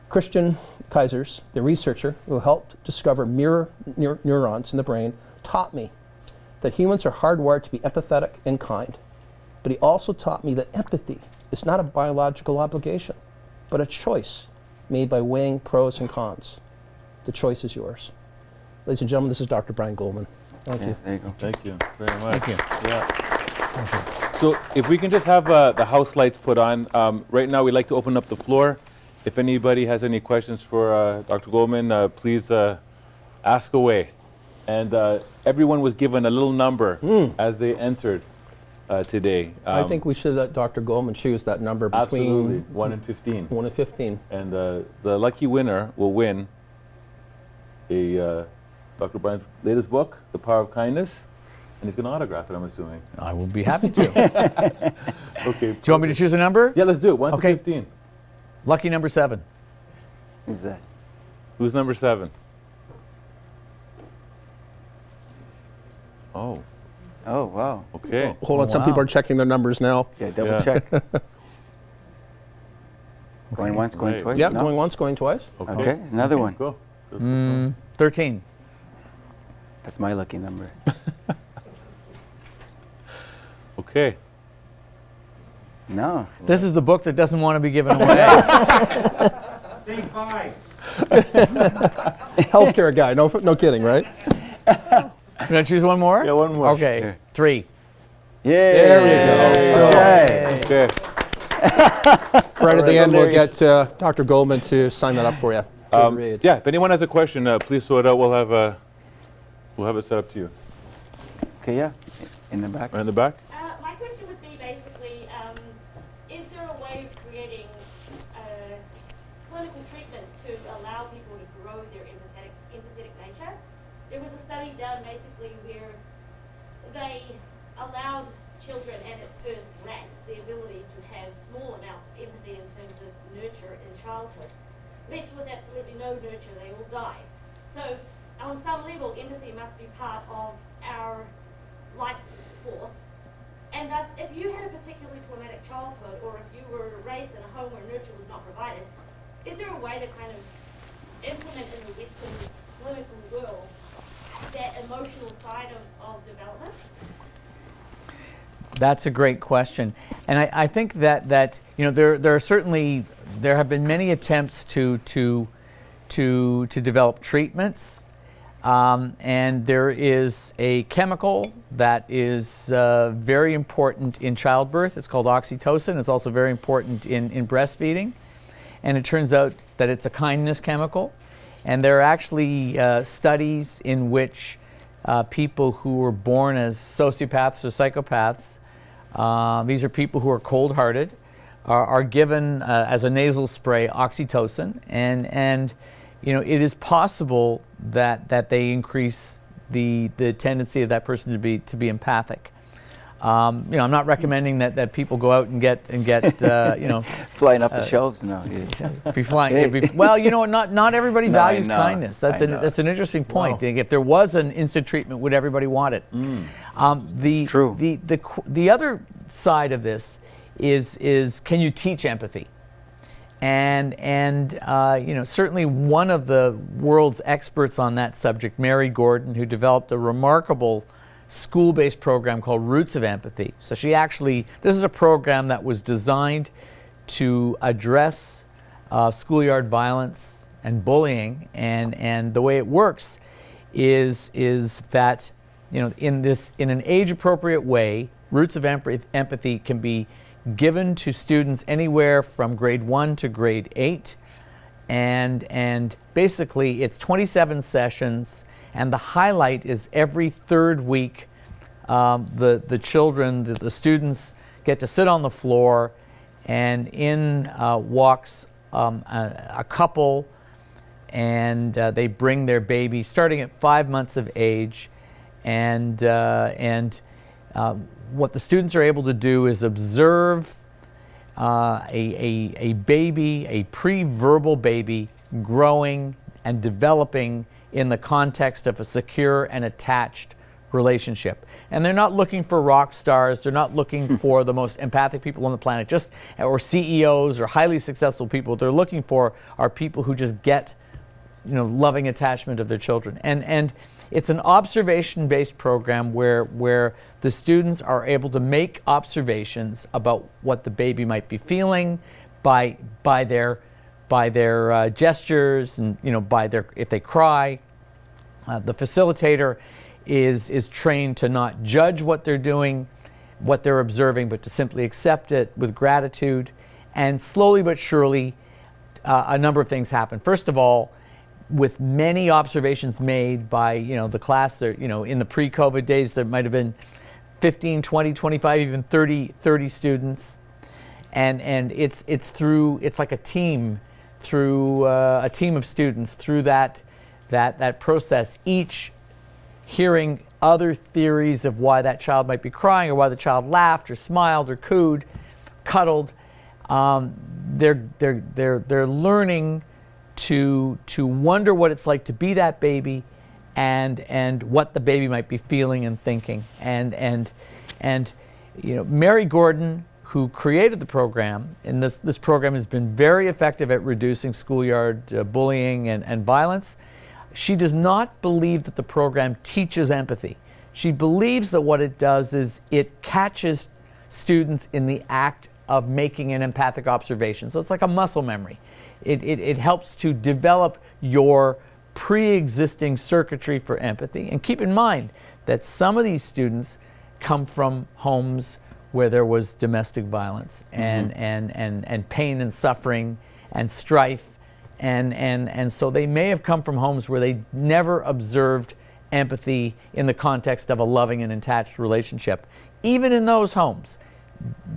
Christian Kaisers, the researcher who helped discover mirror neurons in the brain, taught me that humans are hardwired to be empathetic and kind. But he also taught me that empathy is not a biological obligation. but a choice made by weighing pros and cons. The choice is yours. Ladies and gentlemen, this is Dr. Brian Goldman. Thank you. There you go. Thank you very much. Thank you. Yeah. So if we can just have the house lights put on. Right now we'd like to open up the floor. If anybody has any questions for Dr. Goldman, please ask away. And everyone was given a little number as they entered today. I think we should let Dr. Goldman choose that number Absolutely, between 1 and 15. 1 and 15. And the lucky winner will win a Dr. Brian's latest book, The Power of Kindness, and he's going to autograph it, I'm assuming. I will be happy to. Okay. Do you want me to choose a number? Yeah, let's do it. 1 Okay. to 15. Lucky number 7. Who's that? Who's number 7? Oh, Oh, wow. okay. Hold on, some people wow. are checking their numbers now. Yeah, double Yeah. check. Going once, going Right. twice? Yep, No? going once, going twice. Okay, there's another one. Go. Let's go. 13. That's my lucky number. Okay. No. This is the book that doesn't want to be given away. Healthcare guy, no kidding, right? Can I choose one more? Yeah, one more. Okay, Sure. 3. Yay! There we go. Okay. Okay. Right at the end, we'll hilarious. get Dr. Goldman to sign that up for you. Good read. Yeah, if anyone has a question, please throw it out. We'll have it set up to you. Okay, yeah. In the back. Right in the back? My question would be basically, is there a way of creating clinical treatment to allow people to grow their empathetic nature? There was a study done basically where they allowed children and at first rats the ability to have small amounts of empathy in terms of nurture in childhood. Left with absolutely no nurture, they all died. So on some level, empathy must be part of our life force. And thus, if you had a particularly traumatic childhood, or if you were raised in a home where nurture was not provided, is there a way to kind of implement in the Western clinical world that emotional side of development? That's a great question, and I think that there are certainly have been many attempts to develop treatments, and there is a chemical that is very important in childbirth. It's called oxytocin. It's also very important in breastfeeding, and it turns out that it's a kindness chemical, and there are actually studies in which people who were born as sociopaths or psychopaths, these are people who are cold-hearted, are given as a nasal spray oxytocin, and it is possible that they increase the tendency of that person to be empathic. I'm not recommending that people go out and get Flying off the shelves now. be flying. Well, not everybody No, I values know. kindness. That's an interesting point. Wow. If there was an instant treatment, would everybody want it? It's true. The other side of this is can you teach empathy? And certainly one of the world's experts on that subject, Mary Gordon, who developed a remarkable school-based program called Roots of Empathy. So this is a program that was designed to address schoolyard violence and bullying, and the way it works is that in an age-appropriate way, Roots of Empathy can be given to students anywhere from grade 1 to grade 8, and basically it's 27 sessions, and the highlight is every third week the children, the students get to sit on the floor, and in walks a couple, and they bring their baby starting at 5 months of age, and what the students are able to do is observe a baby, a pre-verbal baby, growing and developing in the context of a secure and attached relationship. And they're not looking for rock stars, they're not looking for the most empathic people on the planet, or CEOs or highly successful people. What they're looking for are people who just get loving attachment of their children. And it's an observation-based program where the students are able to make observations about what the baby might be feeling, by their gestures, and by their, if they cry. The facilitator is trained to not judge what they're doing, what they're observing, but to simply accept it with gratitude. And slowly but surely, a number of things happen. First of all, with many observations made by the class, there, in the pre-COVID days, there might have been 15, 20, 25, even 30 students, and it's like a team, through a team of students, through that process, each hearing other theories of why that child might be crying, or why the child laughed or smiled or cooed, cuddled. They're learning to wonder what it's like to be that baby, and what the baby might be feeling and thinking. And Mary Gordon, who created the program, and this program has been very effective at reducing schoolyard bullying and violence. She does not believe that the program teaches empathy. She believes that what it does is it catches students in the act of making an empathic observation. So it's like a muscle memory. It helps to develop your pre-existing circuitry for empathy. And keep in mind that some of these students come from homes where there was domestic violence and pain and suffering and strife. And so they may have come from homes where they never observed empathy in the context of a loving and attached relationship. Even in those homes,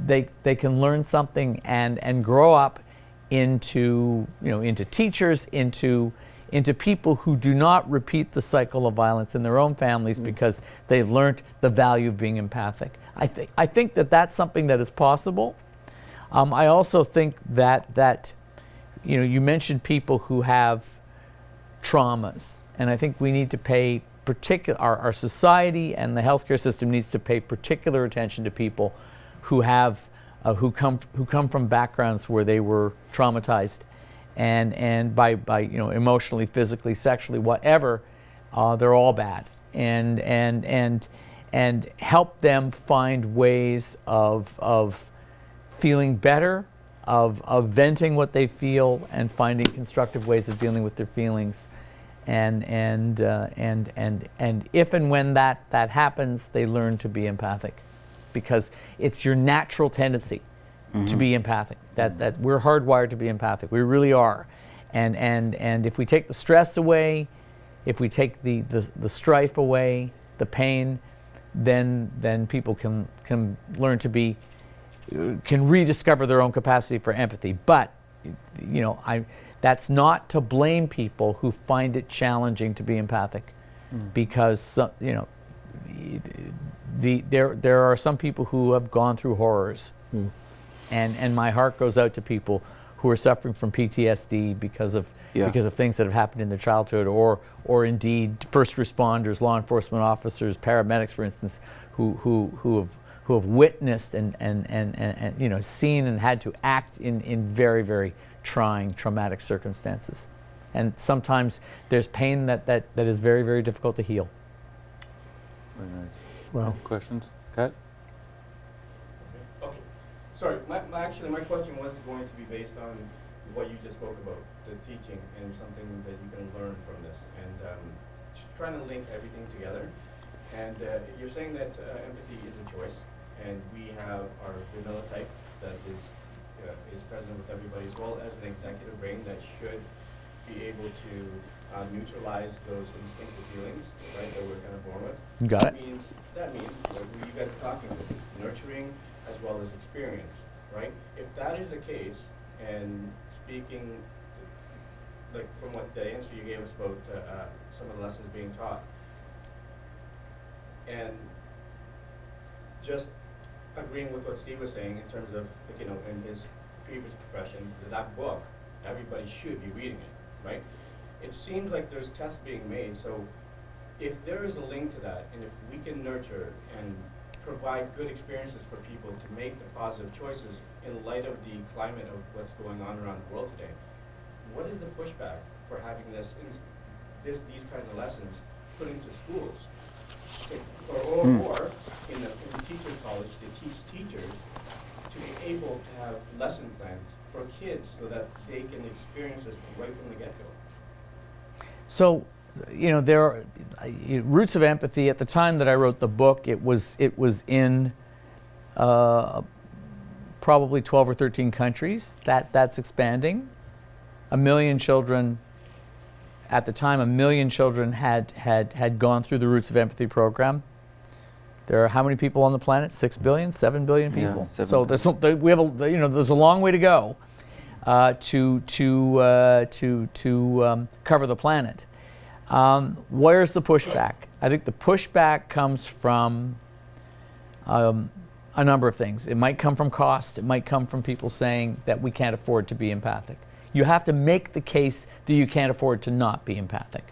they can learn something and grow up into teachers, into people who do not repeat the cycle of violence in their own families, because they've learned the value of being empathic. I think that that's something that is possible. I also think that you mentioned people who have traumas, and I think we need to pay our society and the healthcare system needs to pay particular attention to people who have who come from backgrounds where they were traumatized, and by emotionally, physically, sexually, whatever, they're all bad, and help them find ways of feeling better, of venting what they feel, and finding constructive ways of dealing with their feelings, and if and when that happens, they learn to be empathic, because it's your natural tendency to be empathic. That we're hardwired to be empathic. We really are, and if we take the stress away, if we take the strife away, the pain, then people can learn to be, can rediscover their own capacity for empathy. But that's not to blame people who find it challenging to be empathic, because there are some people who have gone through horrors, and my heart goes out to people who are suffering from PTSD because of things that have happened in their childhood, or indeed first responders, law enforcement officers, paramedics, for instance, who have witnessed and seen and had to act in very, very trying, traumatic circumstances. And sometimes there's pain that is very, very difficult to heal. Very nice. Well, Questions? Kat? Okay. Sorry, my question was going to be based on what you just spoke about, the teaching and something that you can learn from this, and trying to link everything together. And you're saying that empathy is a choice, and we have our vanilla type that is present with everybody, as well as an executive brain that should be able to neutralize those instinctive feelings, right, that we're kind of born with. Got it. That means what you guys are talking about is nurturing as well as experience, right? If that is the case, and speaking like from what the answer you gave us about some of the lessons being taught, and just agreeing with what Steve was saying in terms of, in his previous profession, that book, everybody should be reading it, right? It seems like there's tests being made, so if there is a link to that, and if we can nurture and provide good experiences for people to make the positive choices in light of the climate of what's going on around the world today, what is the pushback for having these kinds of lessons put into schools? Or in the teacher's college to teach teachers to be able to have lesson plans for kids so that they can experience this right from the get-go? So, there are roots of empathy. At the time that I wrote the book, it was in probably 12 or 13 countries. That's expanding. 1 million children. At the time, 1 million children had gone through the Roots of Empathy program. There are how many people on the planet? 6 billion, 7 billion people. Yeah, so there's a long way to go to cover the planet. Where's the pushback? I think the pushback comes from a number of things. It might come from cost. It might come from people saying that we can't afford to be empathic. You have to make the case that you can't afford to not be empathic.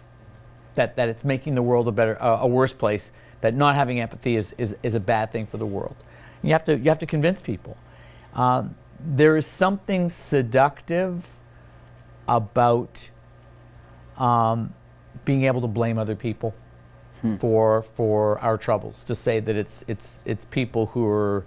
That it's making the world a worse place. That not having empathy is a bad thing for the world. You have to convince people. There is something seductive about being able to blame other people for our troubles. To say that it's people who are,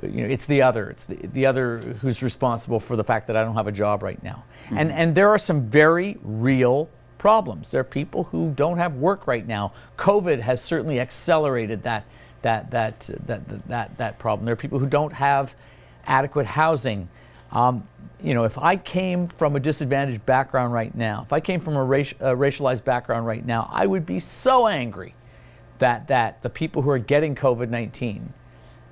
it's the other. It's the other who's responsible for the fact that I don't have a job right now. And there are some very real problems. There are people who don't have work right now. COVID has certainly accelerated that problem. There are people who don't have adequate housing. If I came from a disadvantaged background right now, if I came from a racialized background right now, I would be so angry that the people who are getting COVID-19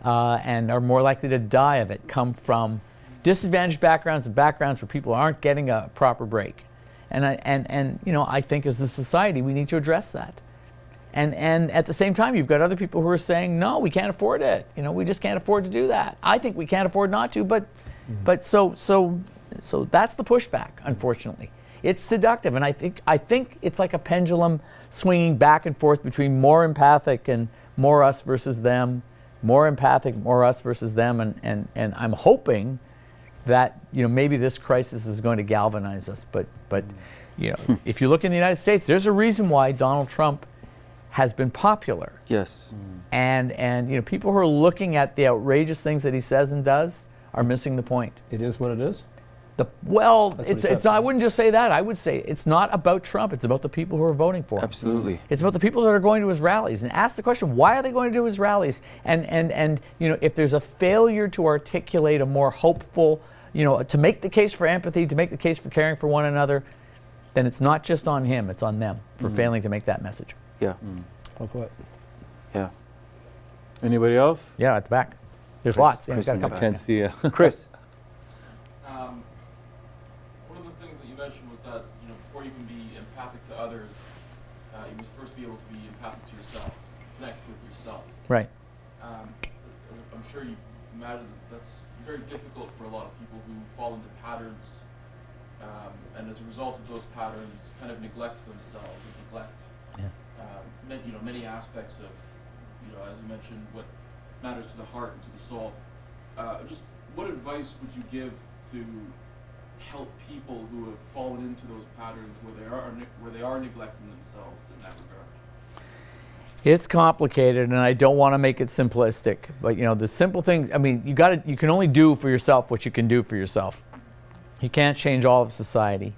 and are more likely to die of it come from disadvantaged backgrounds and backgrounds where people aren't getting a proper break. And I think as a society we need to address that. And at the same time, you've got other people who are saying, no, we can't afford it. We just can't afford to do that. I think we can't afford not to, but so that's the pushback, unfortunately. It's seductive, and I think it's like a pendulum swinging back and forth between more empathic and more us versus them, more empathic, more us versus them, and I'm hoping that maybe this crisis is going to galvanize us. But if you look in the United States, there's a reason why Donald Trump has been popular. Yes. And people who are looking at the outrageous things that he says and does are missing the point. It is what it is. It's not, I wouldn't just say that. I would say it's not about Trump. It's about the people who are voting for him. Absolutely. It's about the people that are going to his rallies. And ask the question, why are they going to his rallies? And if there's a failure to articulate a more hopeful, to make the case for empathy, to make the case for caring for one another, then it's not just on him, it's on them for failing to make that message. Yeah. Well put. Yeah. Anybody else? Yeah, at the back. There's lots. Yeah, Chris we've got a in the couple. Can't see you. Chris. One of the things that you mentioned was that before you can be empathic to others, you must first be able to be empathic to yourself, connect with yourself. Right. I'm sure you imagine that's very difficult for a lot of people who fall into patterns, and as a result of those patterns, kind of neglect themselves and neglect many aspects of, as you mentioned, what matters to the heart and to the soul. Just what advice would you give to help people who have fallen into those patterns where they are neglecting themselves in that regard? It's complicated, and I don't want to make it simplistic. But the simple thing. I mean, you can only do for yourself what you can do for yourself. You can't change all of society.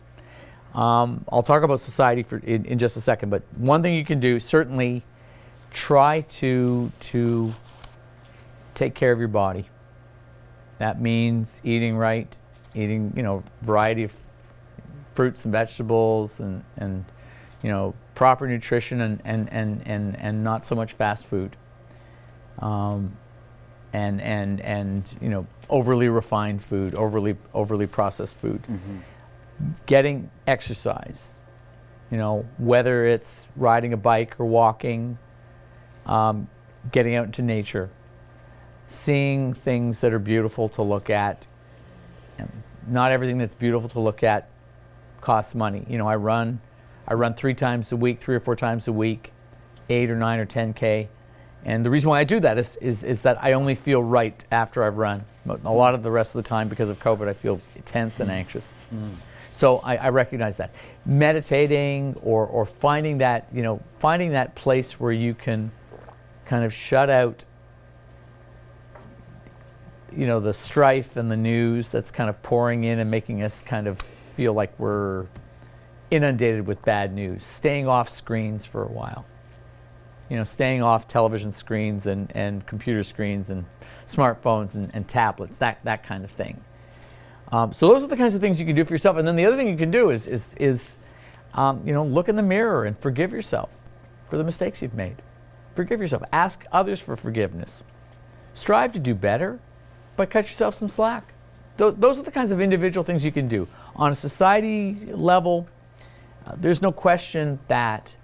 I'll talk about society in just a second. But one thing you can do, certainly, try to take care of your body. That means eating right, eating variety of fruits and vegetables and proper nutrition and not so much fast food. And overly refined food, overly processed food. Getting exercise, whether it's riding a bike or walking, getting out into nature, seeing things that are beautiful to look at. And not everything that's beautiful to look at costs money. I run 3 times a week, 3 or 4 times a week, 8 or 9 or 10K. And the reason why I do that is that I only feel right after I've run. A lot of the rest of the time, because of COVID, I feel tense and anxious. So I recognize that. Meditating or finding that place where you can kind of shut out the strife and the news that's kind of pouring in and making us kind of feel like we're inundated with bad news. Staying off screens for a while. Staying off television screens and computer screens and smartphones and tablets, that kind of thing. So those are the kinds of things you can do for yourself. And then the other thing you can do is look in the mirror and forgive yourself for the mistakes you've made. Forgive yourself. Ask others for forgiveness. Strive to do better, but cut yourself some slack. Those are the kinds of individual things you can do. On a society level, there's no question that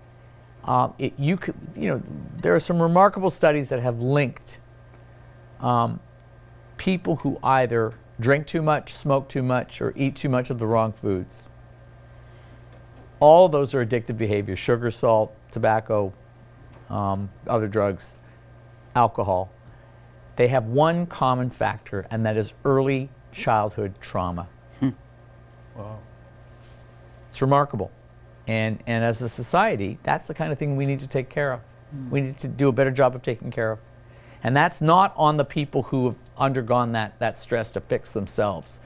there are some remarkable studies that have linked people who either drink too much, smoke too much, or eat too much of the wrong foods. All of those are addictive behaviors: sugar, salt, tobacco, other drugs, alcohol. They have one common factor, and that is early childhood trauma. Wow. It's remarkable. And as a society, that's the kind of thing we need to take care of. We need to do a better job of taking care of. And that's not on the people who have undergone that stress to fix themselves.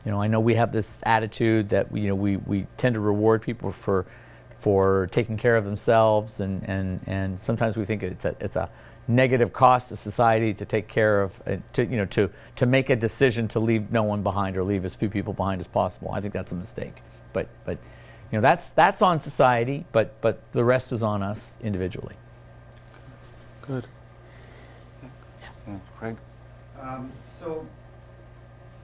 I know we have this attitude that we tend to reward people for taking care of themselves, and sometimes we think it's a negative cost to society to take care of, to make a decision to leave no one behind or leave as few people behind as possible. I think that's a mistake. But that's on society, but the rest is on us individually. Good. Yeah, Craig? So,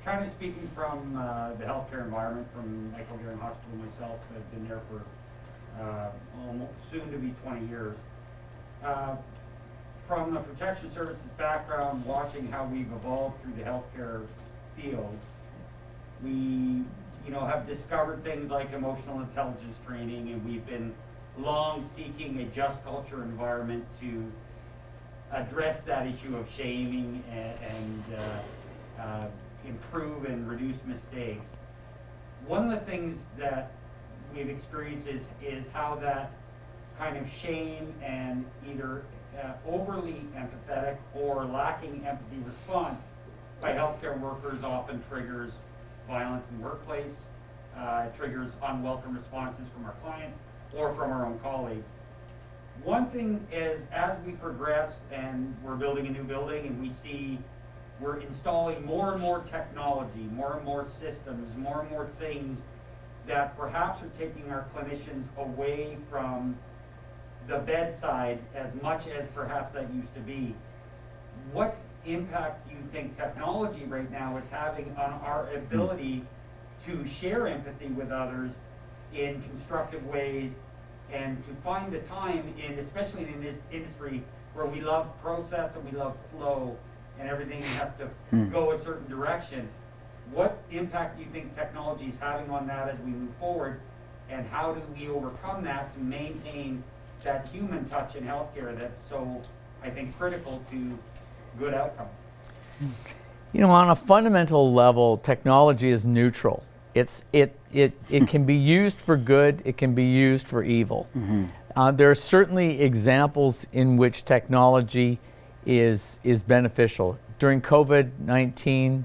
kind of speaking from the healthcare environment, from Michael Garden Hospital myself, I've been there for almost soon to be 20 years. From the protection services background, watching how we've evolved through the healthcare field, we have discovered things like emotional intelligence training, and we've been long seeking a just culture environment to address that issue of shaming and improve and reduce mistakes. One of the things that we've experienced is how that kind of shame and either overly empathetic or lacking empathy response by healthcare workers often triggers violence in the workplace, triggers unwelcome responses from our clients or from our own colleagues. One thing is, as we progress and we're building a new building and we see we're installing more and more technology, more and more systems, more and more things that perhaps are taking our clinicians away from the bedside as much as perhaps that used to be. What impact do you think technology right now is having on our ability to share empathy with others in constructive ways, and to find the time especially in this industry where we love process and we love flow and everything has to go a certain direction? What impact do you think technology is having on that as we move forward, and how do we overcome that to maintain that human touch in healthcare that's so, I think, critical to good outcome? On a fundamental level, technology is neutral. It can be used for good, it can be used for evil. There are certainly examples in which technology is beneficial. During COVID-19,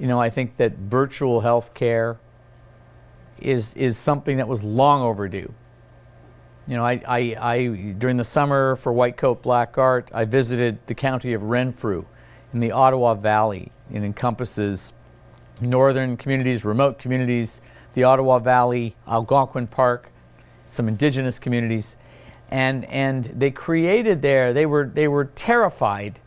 I think that virtual healthcare is something that was long overdue. I during the summer for White Coat Black Art, I visited the county of Renfrew in the Ottawa Valley. It encompasses northern communities, remote communities, the Ottawa Valley, Algonquin Park, some indigenous communities, and they created there. They were terrified,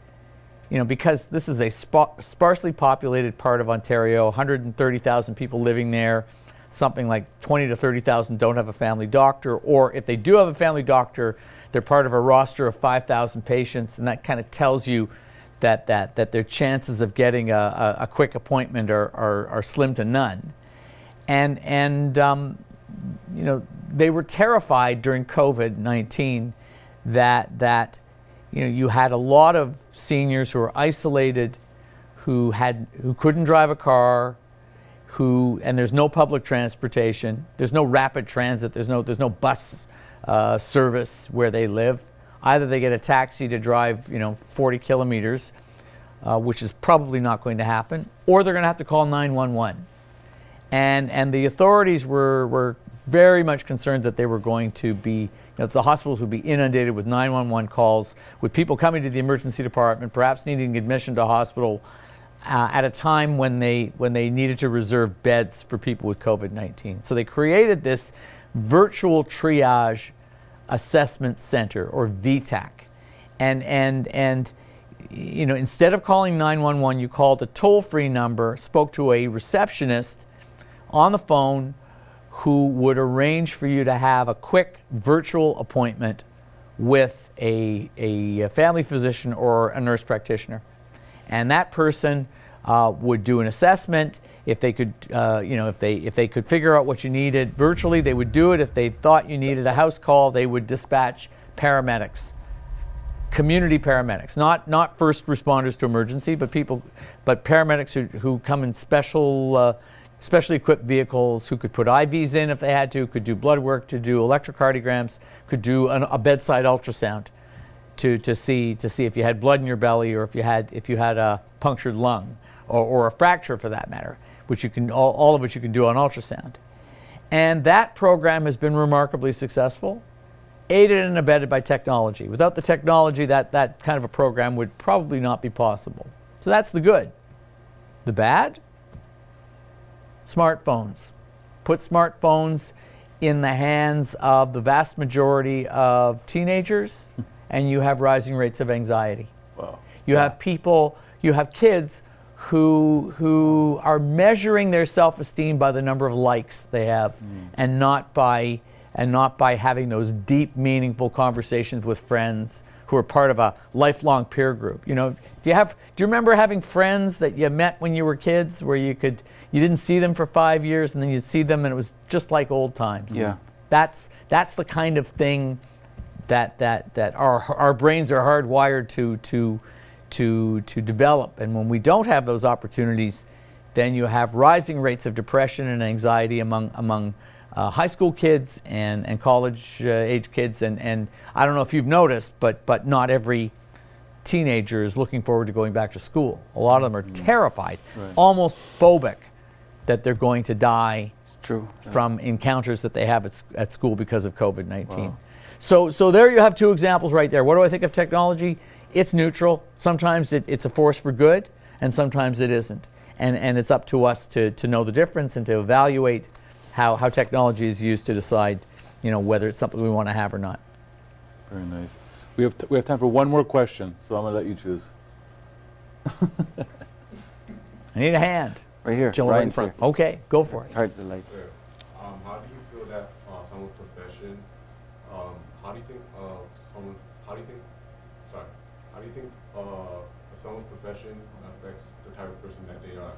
because this is a sparsely populated part of Ontario, 130,000 people living there. Something like 20 to 30,000 don't have a family doctor, or if they do have a family doctor, they're part of a roster of 5,000 patients, and that kind of tells you that their chances of getting a quick appointment are slim to none. And they were terrified during COVID-19 that you had a lot of seniors who were isolated, who couldn't drive a car, and there's no public transportation, there's no rapid transit, there's no bus service where they live. Either they get a taxi to drive 40 kilometers, which is probably not going to happen, or they're going to have to call 911. And the authorities were very much concerned that they were going to be, the hospitals would be inundated with 911 calls, with people coming to the emergency department, perhaps needing admission to hospital at a time when they needed to reserve beds for people with COVID-19. So they created this virtual triage assessment center, or VTAC, and instead of calling 911, you called a toll-free number, spoke to a receptionist on the phone who would arrange for you to have a quick virtual appointment with a family physician or a nurse practitioner. And that person would do an assessment. If they could, if they could figure out what you needed virtually, they would do it. If they thought you needed a house call, they would dispatch paramedics, community paramedics, not first responders to emergency, but paramedics who come in specially equipped vehicles, who could put IVs in if they had to, could do blood work, to do electrocardiograms, could do a bedside ultrasound to see if you had blood in your belly, or if you had a punctured lung, or a fracture for that matter, which all of which you can do on ultrasound. And that program has been remarkably successful, aided and abetted by technology. Without the technology, that kind of a program would probably not be possible. So that's the good. The bad? Smartphones. Put smartphones in the hands of the vast majority of teenagers, and you have rising rates of anxiety. Wow. You have kids who are measuring their self-esteem by the number of likes they have, and not by having those deep, meaningful conversations with friends who are part of a lifelong peer group. Do you remember having friends that you met when you were kids, where you didn't see them for 5 years, and then you'd see them and it was just like old times? Yeah. That's the kind of thing that our brains are hardwired to develop. And when we don't have those opportunities, then you have rising rates of depression and anxiety among high school kids and college age kids. And I don't know if you've noticed, but not every teenager is looking forward to going back to school. A lot of them are terrified, almost phobic, that they're going to die from encounters that they have at school because of COVID-19. Wow. So there you have two examples right there. What do I think of technology? It's neutral. Sometimes it's a force for good, and sometimes it isn't. And it's up to us to know the difference and to evaluate how technology is used to decide, whether it's something we want to have or not. Very nice. We have time for one more question, so I'm going to let you choose. I need a hand. Right here. Gentleman right in front. Okay, go for it. It's hard to like. How do you feel that someone's profession? How do you think someone's profession affects the type of person that they are?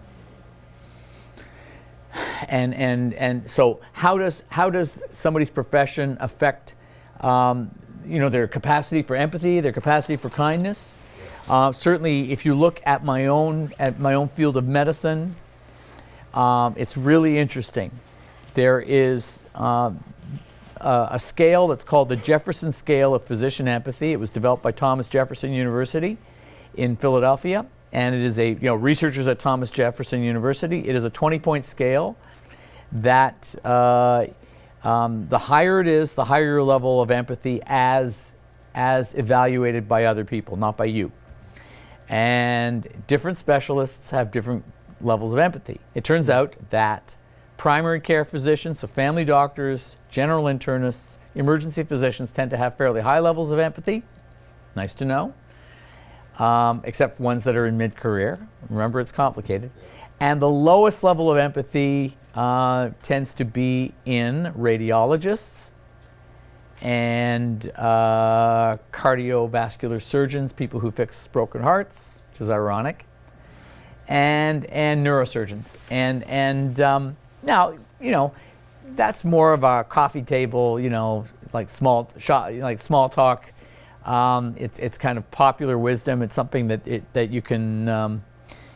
And so how does somebody's profession affect their capacity for empathy, their capacity for kindness? Certainly, if you look at my own field of medicine, it's really interesting. There is a scale that's called the Jefferson Scale of Physician Empathy. It was developed by Thomas Jefferson University in Philadelphia, and it is researchers at Thomas Jefferson University. It is a 20-point scale that the higher it is, the higher your level of empathy as evaluated by other people, not by you. And different specialists have different levels of empathy. It turns out that primary care physicians, so family doctors, general internists, emergency physicians tend to have fairly high levels of empathy. Nice to know. Except ones that are in mid-career. Remember, it's complicated. And the lowest level of empathy tends to be in radiologists and cardiovascular surgeons, people who fix broken hearts, which is ironic, and neurosurgeons. And now, that's more of a coffee table, like small talk. It's kind of popular wisdom. It's something that you can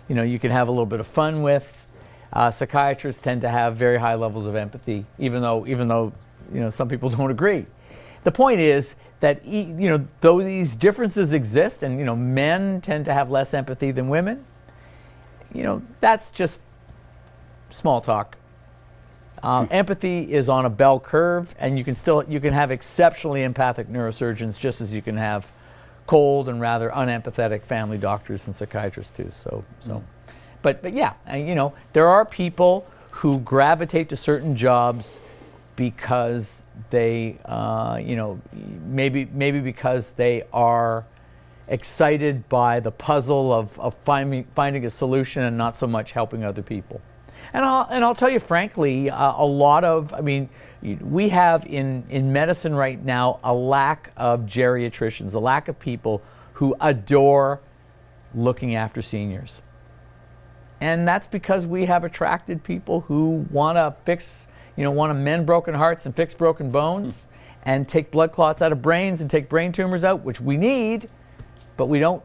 you can have a little bit of fun with. Psychiatrists tend to have very high levels of empathy, even though some people don't agree. the point is that though these differences exist, and men tend to have less empathy than women, that's just small talk. Empathy is on a bell curve, and you can have exceptionally empathic neurosurgeons just as you can have cold and rather unempathetic family doctors and psychiatrists too. But yeah, there are people who gravitate to certain jobs because they, maybe because they are excited by the puzzle of finding a solution and not so much helping other people. And I'll tell you frankly, we have in medicine right now a lack of geriatricians, a lack of people who adore looking after seniors. And that's because we have attracted people who want to mend broken hearts and fix broken bones and take blood clots out of brains and take brain tumors out, which we need, but we don't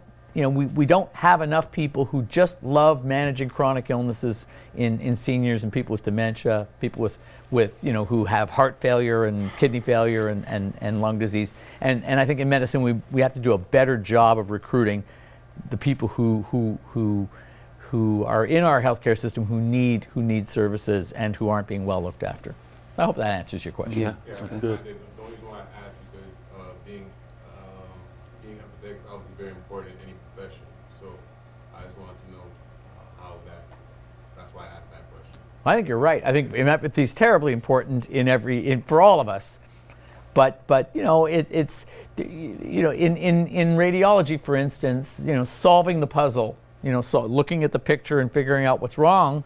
have enough people who just love managing chronic illnesses in seniors and people with dementia, people with who have heart failure and kidney failure and lung disease. And I think in medicine we have to do a better job of recruiting the people who are in our healthcare system who need services and who aren't being well looked after. I hope that answers your question. Yeah, that's good. The only reason why I asked because being empathetic is obviously very important in any profession. So I just wanted to know how that's why I asked that question. I think you're right. I think empathy is terribly important for all of us. But it's in radiology, for instance, solving the puzzle, so looking at the picture and figuring out what's wrong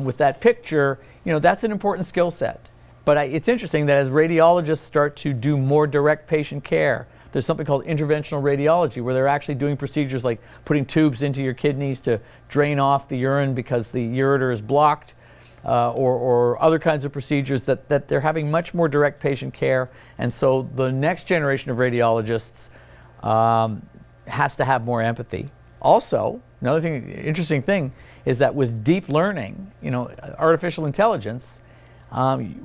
with that picture, that's an important skill set. But it's interesting that as radiologists start to do more direct patient care, there's something called interventional radiology, where they're actually doing procedures like putting tubes into your kidneys to drain off the urine because the ureter is blocked, or other kinds of procedures that they're having much more direct patient care. And so the next generation of radiologists has to have more empathy. Also, another interesting thing is that with deep learning, artificial intelligence,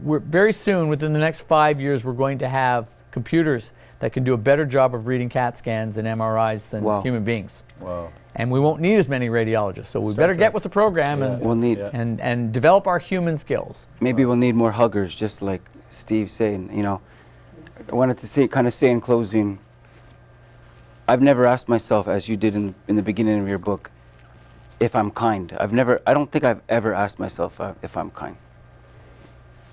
we're very soon, within the next 5 years, we're going to have computers that can do a better job of reading CAT scans and MRIs than human beings. Wow. And we won't need as many radiologists, so we better get with the program and develop our human skills. Maybe we'll need more huggers, just like Steve's saying. I wanted to say in closing, I've never asked myself, as you did in the beginning of your book, if I'm kind. I don't think I've ever asked myself if I'm kind.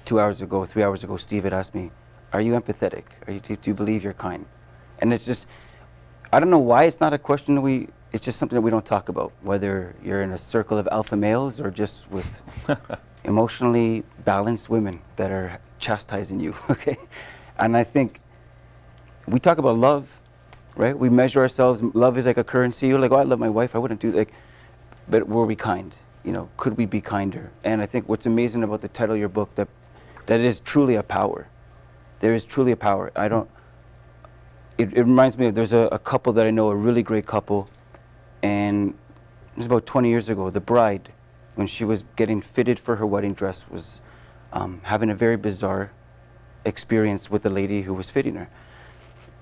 2 hours ago, 3 hours ago, Steve had asked me, are you empathetic? Do you believe you're kind? And it's just, I don't know why it's not a question it's just something that we don't talk about, whether you're in a circle of alpha males or just with emotionally balanced women that are chastising you, okay? And I think we talk about love, right? We measure ourselves, love is like a currency. You're like, oh, I love my wife, I wouldn't do that. But were we kind? Could we be kinder? And I think what's amazing about the title of your book, that it is truly a power. There is truly a power. It reminds me of, there's a couple that I know, a really great couple, and it was about 20 years ago. The bride, when she was getting fitted for her wedding dress, was having a very bizarre experience with the lady who was fitting her,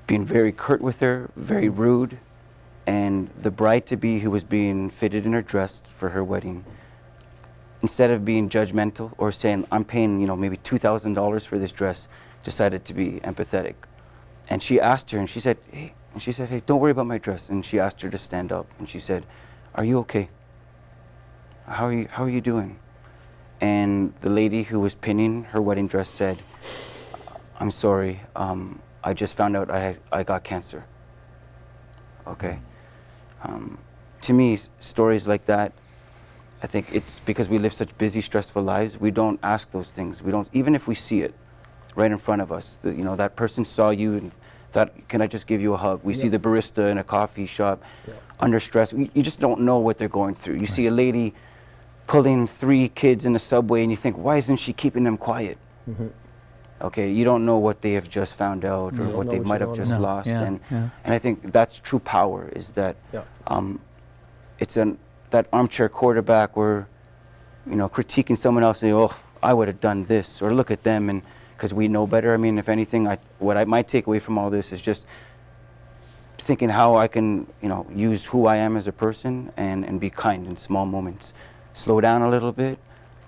being very curt with her, very rude. And the bride-to-be who was being fitted in her dress for her wedding, instead of being judgmental or saying, I'm paying, maybe $2,000 for this dress, decided to be empathetic. And she asked her, and she said, hey, don't worry about my dress. And she asked her to stand up, and she said, are you okay? How are you doing? And the lady who was pinning her wedding dress said, I'm sorry, I just found out I got cancer. Okay. To me, stories like that, I think it's because we live such busy, stressful lives, we don't ask those things. We don't, even if we see it right in front of us, that person saw you and thought, can I just give you a hug? We see the barista in a coffee shop under stress. You just don't know what they're going through. You see a lady pulling 3 kids in a subway and you think, why isn't she keeping them quiet? Mm-hmm. Okay, you don't know what they have just found out or what they might have just lost. And I think that's true power, is that it's that armchair quarterback where, critiquing someone else, saying, oh, I would have done this, or look at them, and because we know better. I mean, if anything, my takeaway from all this is just thinking how I can, use who I am as a person and be kind in small moments. Slow down a little bit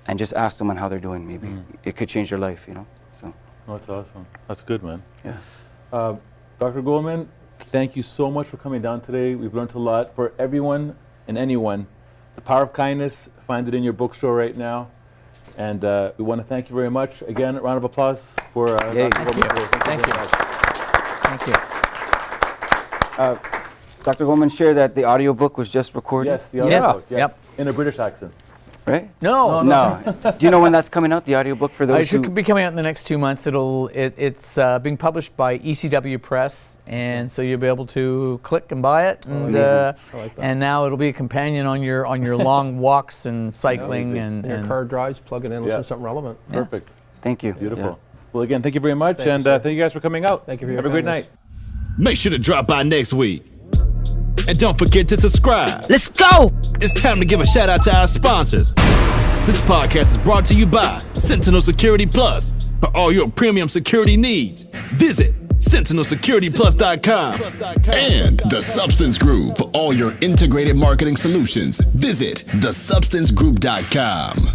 and just ask someone how they're doing. Maybe it could change their life, So. Oh, that's awesome. That's good, man. Yeah. Dr. Goldman, thank you so much for coming down today. We've learned a lot. For everyone and anyone, The Power of Kindness, find it in your bookstore right now. And we want to thank you very much. Again, a round of applause for Dr. Goldman today. Thank you. Thank you. Dr. Goldman shared that the audiobook was just recorded. Yes, the audiobook. Yes. Yep. In a British accent. Right? No. Do you know when that's coming out, the audiobook, for those It should be coming out in the next 2 months. It's being published by ECW Press, and so you'll be able to click and buy it. And I like that. and now it'll be a companion on your long walks and cycling and Your car drives, plug it in, listen to something relevant. Perfect. Thank you. Beautiful. Yeah. Well, again, thank you very much, Thank you, sir. thank you guys for coming out. Thank you for your Have a great kindness. night. Make sure to drop by next week. And don't forget to subscribe. Let's go! It's time to give a shout out to our sponsors. This podcast is brought to you by Sentinel Security Plus. For all your premium security needs, visit SentinelSecurityPlus.com. And The Substance Group for all your integrated marketing solutions. Visit TheSubstanceGroup.com.